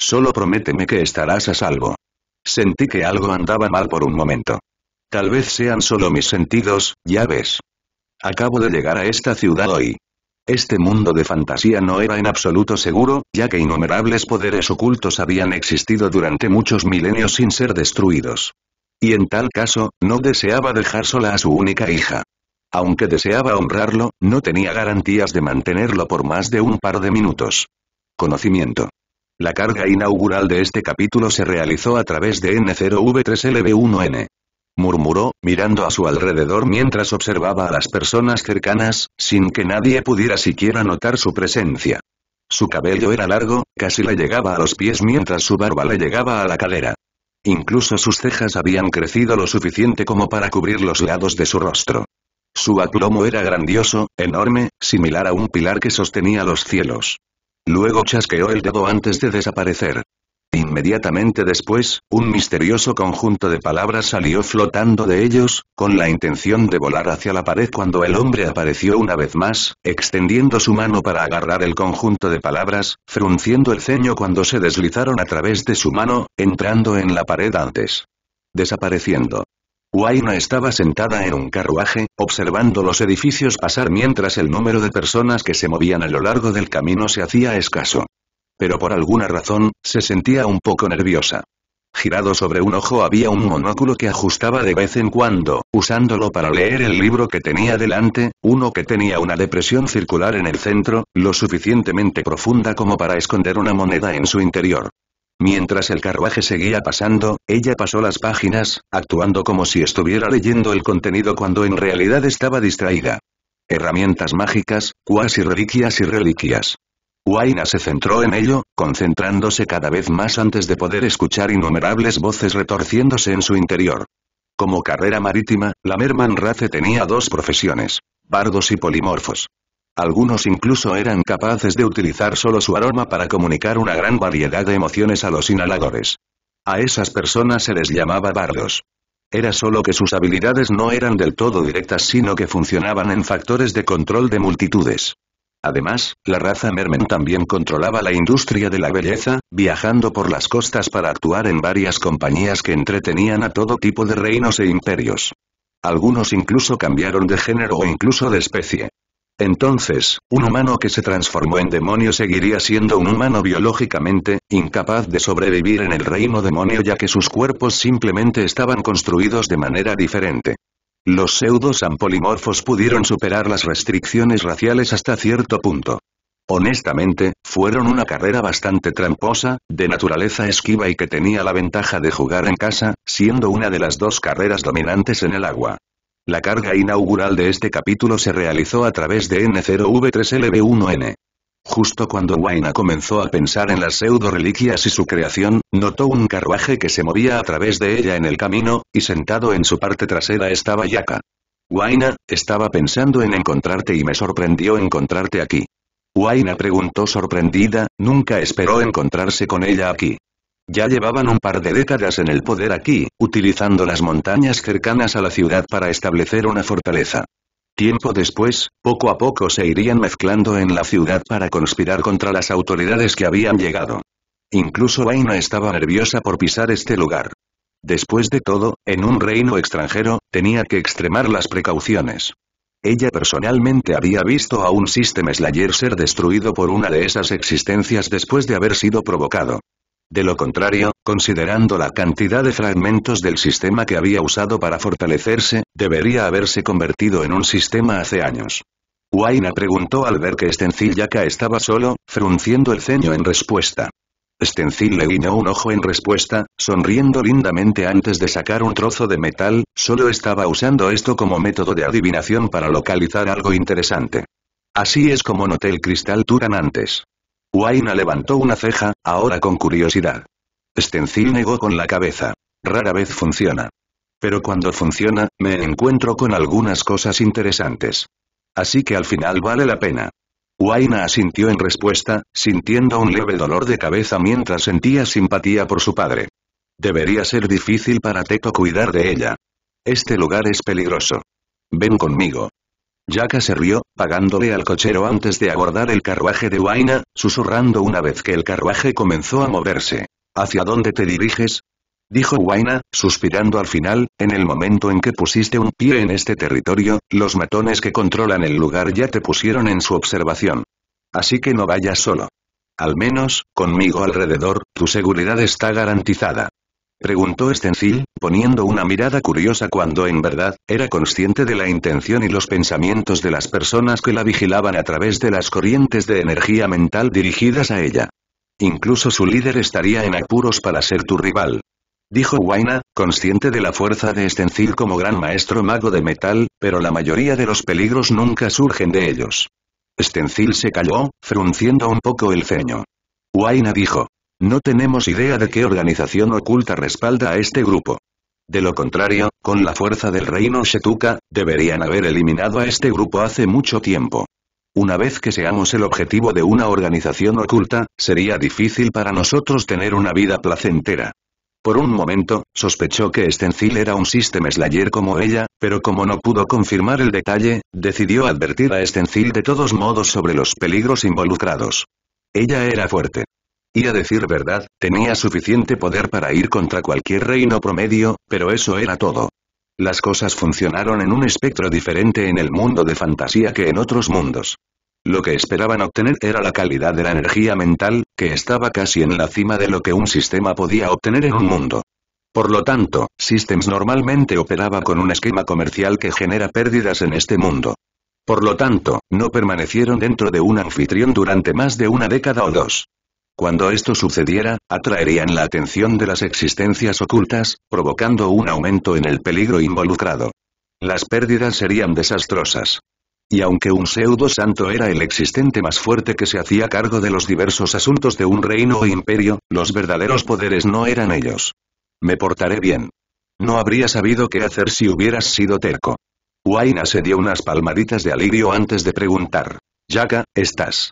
Solo prométeme que estarás a salvo. Sentí que algo andaba mal por un momento. Tal vez sean solo mis sentidos, ya ves. Acabo de llegar a esta ciudad hoy. Este mundo de fantasía no era en absoluto seguro, ya que innumerables poderes ocultos habían existido durante muchos milenios sin ser destruidos. Y en tal caso, no deseaba dejar sola a su única hija. Aunque deseaba honrarlo, no tenía garantías de mantenerlo por más de un par de minutos. Conocimiento. La carga inaugural de este capítulo se realizó a través de N0V3LB1N. Murmuró, mirando a su alrededor mientras observaba a las personas cercanas, sin que nadie pudiera siquiera notar su presencia. Su cabello era largo, casi le llegaba a los pies mientras su barba le llegaba a la cadera. Incluso sus cejas habían crecido lo suficiente como para cubrir los lados de su rostro. Su aplomo era grandioso, enorme, similar a un pilar que sostenía los cielos. Luego chasqueó el dedo antes de desaparecer. Inmediatamente después, un misterioso conjunto de palabras salió flotando de ellos, con la intención de volar hacia la pared cuando el hombre apareció una vez más, extendiendo su mano para agarrar el conjunto de palabras, frunciendo el ceño cuando se deslizaron a través de su mano, entrando en la pared antes. Desapareciendo. Huayna estaba sentada en un carruaje, observando los edificios pasar mientras el número de personas que se movían a lo largo del camino se hacía escaso. Pero por alguna razón, se sentía un poco nerviosa. Girado sobre un ojo había un monóculo que ajustaba de vez en cuando, usándolo para leer el libro que tenía delante, uno que tenía una depresión circular en el centro, lo suficientemente profunda como para esconder una moneda en su interior. Mientras el carruaje seguía pasando, ella pasó las páginas, actuando como si estuviera leyendo el contenido cuando en realidad estaba distraída. Herramientas mágicas, cuasi reliquias y reliquias. Huayna se centró en ello, concentrándose cada vez más antes de poder escuchar innumerables voces retorciéndose en su interior. Como carrera marítima, la Merman Race tenía dos profesiones: bardos y polimorfos. Algunos incluso eran capaces de utilizar solo su aroma para comunicar una gran variedad de emociones a los inhaladores. A esas personas se les llamaba bardos. Era solo que sus habilidades no eran del todo directas sino que funcionaban en factores de control de multitudes. Además, la raza Mermen también controlaba la industria de la belleza, viajando por las costas para actuar en varias compañías que entretenían a todo tipo de reinos e imperios. Algunos incluso cambiaron de género o incluso de especie. Entonces, un humano que se transformó en demonio seguiría siendo un humano biológicamente, incapaz de sobrevivir en el reino demonio ya que sus cuerpos simplemente estaban construidos de manera diferente. Los pseudo-sampolimorfos pudieron superar las restricciones raciales hasta cierto punto. Honestamente, fueron una carrera bastante tramposa, de naturaleza esquiva y que tenía la ventaja de jugar en casa, siendo una de las dos carreras dominantes en el agua. La carga inaugural de este capítulo se realizó a través de N0V3LB1N. Justo cuando Huayna comenzó a pensar en las pseudo-reliquias y su creación, notó un carruaje que se movía a través de ella en el camino, y sentado en su parte trasera estaba Yaka. Huayna, estaba pensando en encontrarte y me sorprendió encontrarte aquí. Huayna preguntó sorprendida, nunca esperó encontrarse con ella aquí. Ya llevaban un par de décadas en el poder aquí, utilizando las montañas cercanas a la ciudad para establecer una fortaleza. Tiempo después, poco a poco se irían mezclando en la ciudad para conspirar contra las autoridades que habían llegado. Incluso Huayna estaba nerviosa por pisar este lugar. Después de todo, en un reino extranjero, tenía que extremar las precauciones. Ella personalmente había visto a un System Slayer ser destruido por una de esas existencias después de haber sido provocado. De lo contrario, considerando la cantidad de fragmentos del sistema que había usado para fortalecerse, debería haberse convertido en un sistema hace años. Huayna preguntó al ver que Stencil Yaka estaba solo, frunciendo el ceño en respuesta. Stencil le guiñó un ojo en respuesta, sonriendo lindamente antes de sacar un trozo de metal, solo estaba usando esto como método de adivinación para localizar algo interesante. Así es como noté el cristal Turan antes. Huayna levantó una ceja, ahora con curiosidad. Stencil negó con la cabeza. Rara vez funciona. Pero cuando funciona, me encuentro con algunas cosas interesantes. Así que al final vale la pena. Huayna asintió en respuesta, sintiendo un leve dolor de cabeza mientras sentía simpatía por su padre. Debería ser difícil para Teto cuidar de ella. Este lugar es peligroso. Ven conmigo. Yaka se rió, pagándole al cochero antes de abordar el carruaje de Huayna, susurrando una vez que el carruaje comenzó a moverse. ¿Hacia dónde te diriges? Dijo Huayna, suspirando al final, en el momento en que pusiste un pie en este territorio, los matones que controlan el lugar ya te pusieron en su observación. Así que no vayas solo. Al menos, conmigo alrededor, tu seguridad está garantizada. Preguntó Stencil, poniendo una mirada curiosa cuando en verdad, era consciente de la intención y los pensamientos de las personas que la vigilaban a través de las corrientes de energía mental dirigidas a ella. Incluso su líder estaría en apuros para ser tu rival. Dijo Huayna, consciente de la fuerza de Stencil como gran maestro mago de metal, pero la mayoría de los peligros nunca surgen de ellos. Stencil se calló, frunciendo un poco el ceño. Huayna dijo. No tenemos idea de qué organización oculta respalda a este grupo. De lo contrario, con la fuerza del reino Shetuka, deberían haber eliminado a este grupo hace mucho tiempo. Una vez que seamos el objetivo de una organización oculta, sería difícil para nosotros tener una vida placentera. Por un momento, sospechó que Stencil era un System Slayer como ella, pero como no pudo confirmar el detalle, decidió advertir a Stencil de todos modos sobre los peligros involucrados. Ella era fuerte. Y a decir verdad, tenía suficiente poder para ir contra cualquier reino promedio, pero eso era todo. Las cosas funcionaron en un espectro diferente en el mundo de fantasía que en otros mundos. Lo que esperaban obtener era la calidad de la energía mental, que estaba casi en la cima de lo que un sistema podía obtener en un mundo. Por lo tanto, Systems normalmente operaba con un esquema comercial que genera pérdidas en este mundo. Por lo tanto, no permanecieron dentro de un anfitrión durante más de una década o dos. Cuando esto sucediera, atraerían la atención de las existencias ocultas, provocando un aumento en el peligro involucrado. Las pérdidas serían desastrosas. Y aunque un pseudo-santo era el existente más fuerte que se hacía cargo de los diversos asuntos de un reino o imperio, los verdaderos poderes no eran ellos. Me portaré bien. No habría sabido qué hacer si hubieras sido terco. Huayna se dio unas palmaditas de alivio antes de preguntar. Yaka, ¿estás?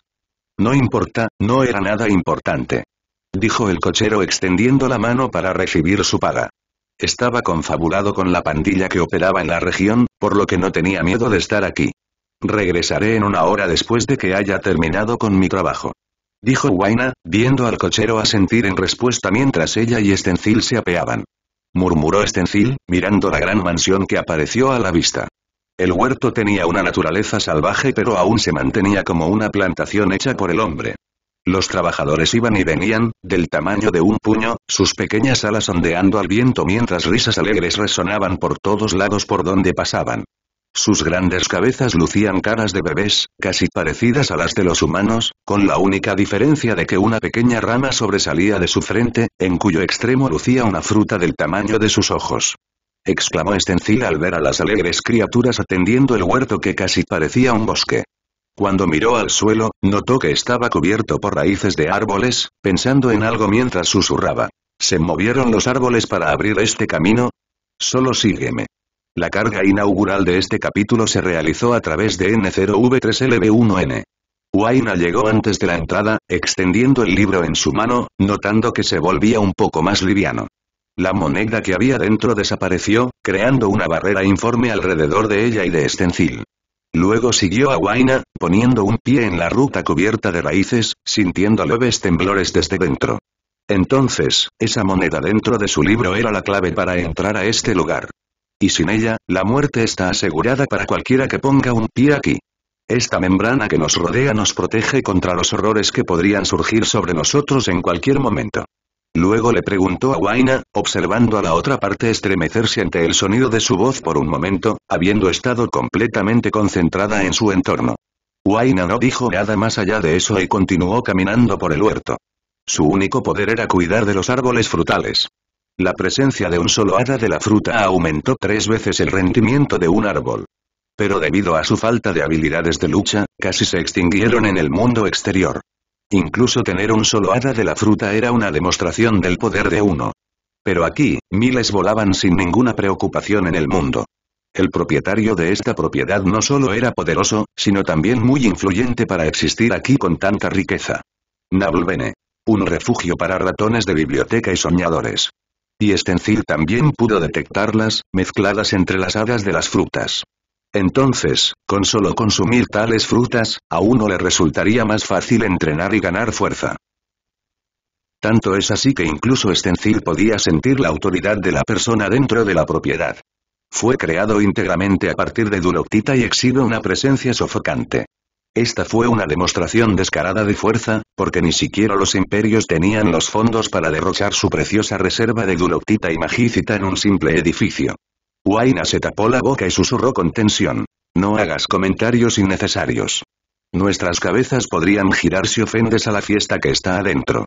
No importa, no era nada importante. Dijo el cochero extendiendo la mano para recibir su paga. Estaba confabulado con la pandilla que operaba en la región, por lo que no tenía miedo de estar aquí. Regresaré en una hora después de que haya terminado con mi trabajo. Dijo Huayna, viendo al cochero asentir en respuesta mientras ella y Stencil se apeaban. Murmuró Stencil, mirando la gran mansión que apareció a la vista. El huerto tenía una naturaleza salvaje pero aún se mantenía como una plantación hecha por el hombre. Los trabajadores iban y venían, del tamaño de un puño, sus pequeñas alas ondeando al viento mientras risas alegres resonaban por todos lados por donde pasaban. Sus grandes cabezas lucían caras de bebés, casi parecidas a las de los humanos, con la única diferencia de que una pequeña rama sobresalía de su frente, en cuyo extremo lucía una fruta del tamaño de sus ojos. Exclamó Stencil al ver a las alegres criaturas atendiendo el huerto que casi parecía un bosque. Cuando miró al suelo, notó que estaba cubierto por raíces de árboles, pensando en algo mientras susurraba. ¿Se movieron los árboles para abrir este camino? Solo sígueme. La carga inaugural de este capítulo se realizó a través de N0V3LB1N. Huayna llegó antes de la entrada, extendiendo el libro en su mano, notando que se volvía un poco más liviano. La moneda que había dentro desapareció, creando una barrera informe alrededor de ella y de Stencil. Luego siguió a Huayna, poniendo un pie en la ruta cubierta de raíces, sintiendo leves temblores desde dentro. Entonces, esa moneda dentro de su libro era la clave para entrar a este lugar. Y sin ella, la muerte está asegurada para cualquiera que ponga un pie aquí. Esta membrana que nos rodea nos protege contra los horrores que podrían surgir sobre nosotros en cualquier momento. Luego le preguntó a Waina, observando a la otra parte estremecerse ante el sonido de su voz por un momento, habiendo estado completamente concentrada en su entorno. Waina no dijo nada más allá de eso y continuó caminando por el huerto. Su único poder era cuidar de los árboles frutales. La presencia de un solo hada de la fruta aumentó 3 veces el rendimiento de un árbol. Pero debido a su falta de habilidades de lucha, casi se extinguieron en el mundo exterior. Incluso tener un solo hada de la fruta era una demostración del poder de uno. Pero aquí, miles volaban sin ninguna preocupación en el mundo. El propietario de esta propiedad no solo era poderoso, sino también muy influyente para existir aquí con tanta riqueza. Nablbene. Un refugio para ratones de biblioteca y soñadores. Y Stencil también pudo detectarlas, mezcladas entre las hadas de las frutas. Entonces, con solo consumir tales frutas, a uno le resultaría más fácil entrenar y ganar fuerza. Tanto es así que incluso Stencil podía sentir la autoridad de la persona dentro de la propiedad. Fue creado íntegramente a partir de Duloctita y exhibe una presencia sofocante. Esta fue una demostración descarada de fuerza, porque ni siquiera los imperios tenían los fondos para derrochar su preciosa reserva de Duloctita y Magicita en un simple edificio. Waina se tapó la boca y susurró con tensión. No hagas comentarios innecesarios. Nuestras cabezas podrían girar si ofendes a la fiesta que está adentro.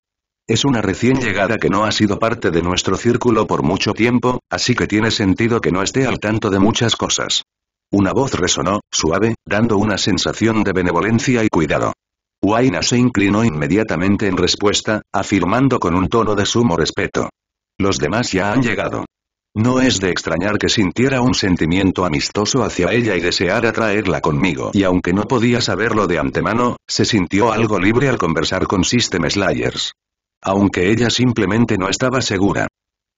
Es una recién llegada que no ha sido parte de nuestro círculo por mucho tiempo, así que tiene sentido que no esté al tanto de muchas cosas. Una voz resonó, suave, dando una sensación de benevolencia y cuidado. Waina se inclinó inmediatamente en respuesta, afirmando con un tono de sumo respeto. Los demás ya han llegado. No es de extrañar que sintiera un sentimiento amistoso hacia ella y deseara traerla conmigo. Y aunque no podía saberlo de antemano, se sintió algo libre al conversar con System Slayers. Aunque ella simplemente no estaba segura.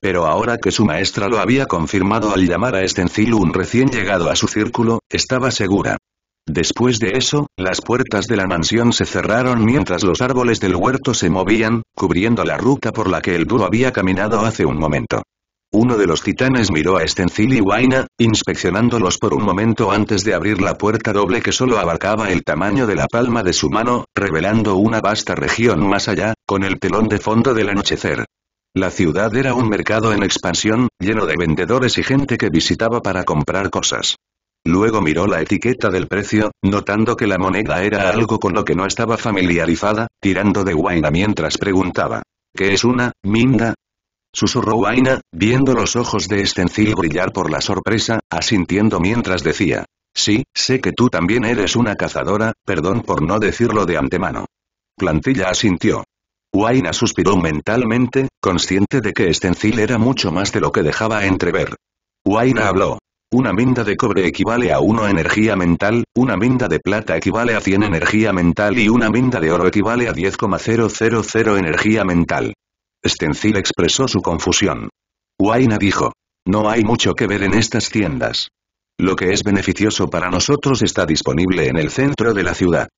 Pero ahora que su maestra lo había confirmado al llamar a Stencil un recién llegado a su círculo, estaba segura. Después de eso, las puertas de la mansión se cerraron mientras los árboles del huerto se movían, cubriendo la ruta por la que el dúo había caminado hace un momento. Uno de los titanes miró a Stencil y Waina, inspeccionándolos por un momento antes de abrir la puerta doble que solo abarcaba el tamaño de la palma de su mano, revelando una vasta región más allá, con el telón de fondo del anochecer. La ciudad era un mercado en expansión, lleno de vendedores y gente que visitaba para comprar cosas. Luego miró la etiqueta del precio, notando que la moneda era algo con lo que no estaba familiarizada, tirando de Waina mientras preguntaba. ¿Qué es una minda? Susurró Waina, viendo los ojos de Stencil brillar por la sorpresa, asintiendo mientras decía. Sí, sé que tú también eres una cazadora, perdón por no decirlo de antemano. Plantilla asintió. Waina suspiró mentalmente, consciente de que Stencil era mucho más de lo que dejaba entrever. Waina habló. Una minda de cobre equivale a 1 energía mental, una minda de plata equivale a 100 energía mental y una minda de oro equivale a 10,000 energía mental. Stencil expresó su confusión. Waina dijo. No hay mucho que ver en estas tiendas. Lo que es beneficioso para nosotros está disponible en el centro de la ciudad.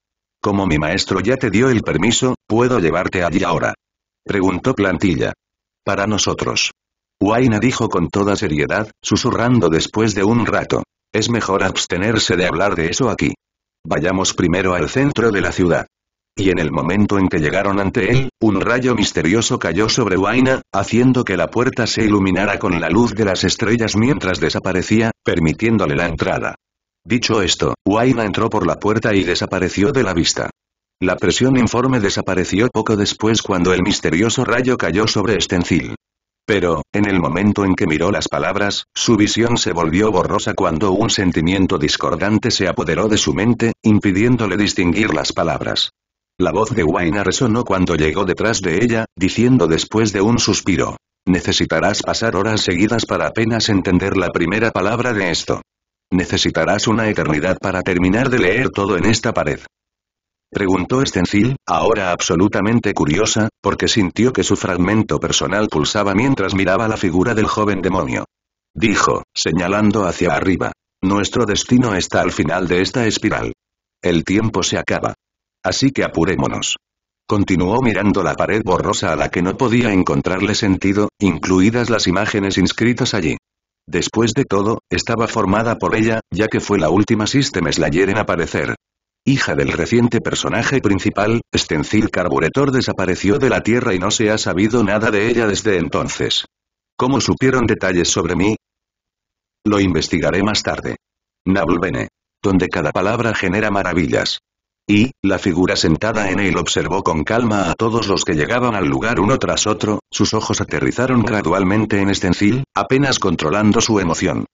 Como mi maestro ya te dio el permiso, ¿puedo llevarte allí ahora? Preguntó Plantilla. Para nosotros. Waina dijo con toda seriedad, susurrando después de un rato. Es mejor abstenerse de hablar de eso aquí. Vayamos primero al centro de la ciudad. Y en el momento en que llegaron ante él, un rayo misterioso cayó sobre Waina, haciendo que la puerta se iluminara con la luz de las estrellas mientras desaparecía, permitiéndole la entrada. Dicho esto, Waina entró por la puerta y desapareció de la vista. La presión informe desapareció poco después cuando el misterioso rayo cayó sobre Stencil. Pero, en el momento en que miró las palabras, su visión se volvió borrosa cuando un sentimiento discordante se apoderó de su mente, impidiéndole distinguir las palabras. La voz de Waina resonó cuando llegó detrás de ella, diciendo después de un suspiro. Necesitarás pasar horas seguidas para apenas entender la primera palabra de esto. Necesitarás una eternidad para terminar de leer todo en esta pared. Preguntó Stencil, ahora absolutamente curiosa, porque sintió que su fragmento personal pulsaba mientras miraba la figura del joven demonio. Dijo, señalando hacia arriba. Nuestro destino está al final de esta espiral. El tiempo se acaba. Así que apurémonos. Continuó mirando la pared borrosa a la que no podía encontrarle sentido, incluidas las imágenes inscritas allí. Después de todo, estaba formada por ella, ya que fue la última System Slayer en aparecer. hija del reciente personaje principal, Stencil Carburetor desapareció de la Tierra y no se ha sabido nada de ella desde entonces. ¿Cómo supieron detalles sobre mí? Lo investigaré más tarde. Nabulbene. Donde cada palabra genera maravillas. Y, la figura sentada en él observó con calma a todos los que llegaban al lugar uno tras otro, sus ojos aterrizaron gradualmente en Stencil, apenas controlando su emoción.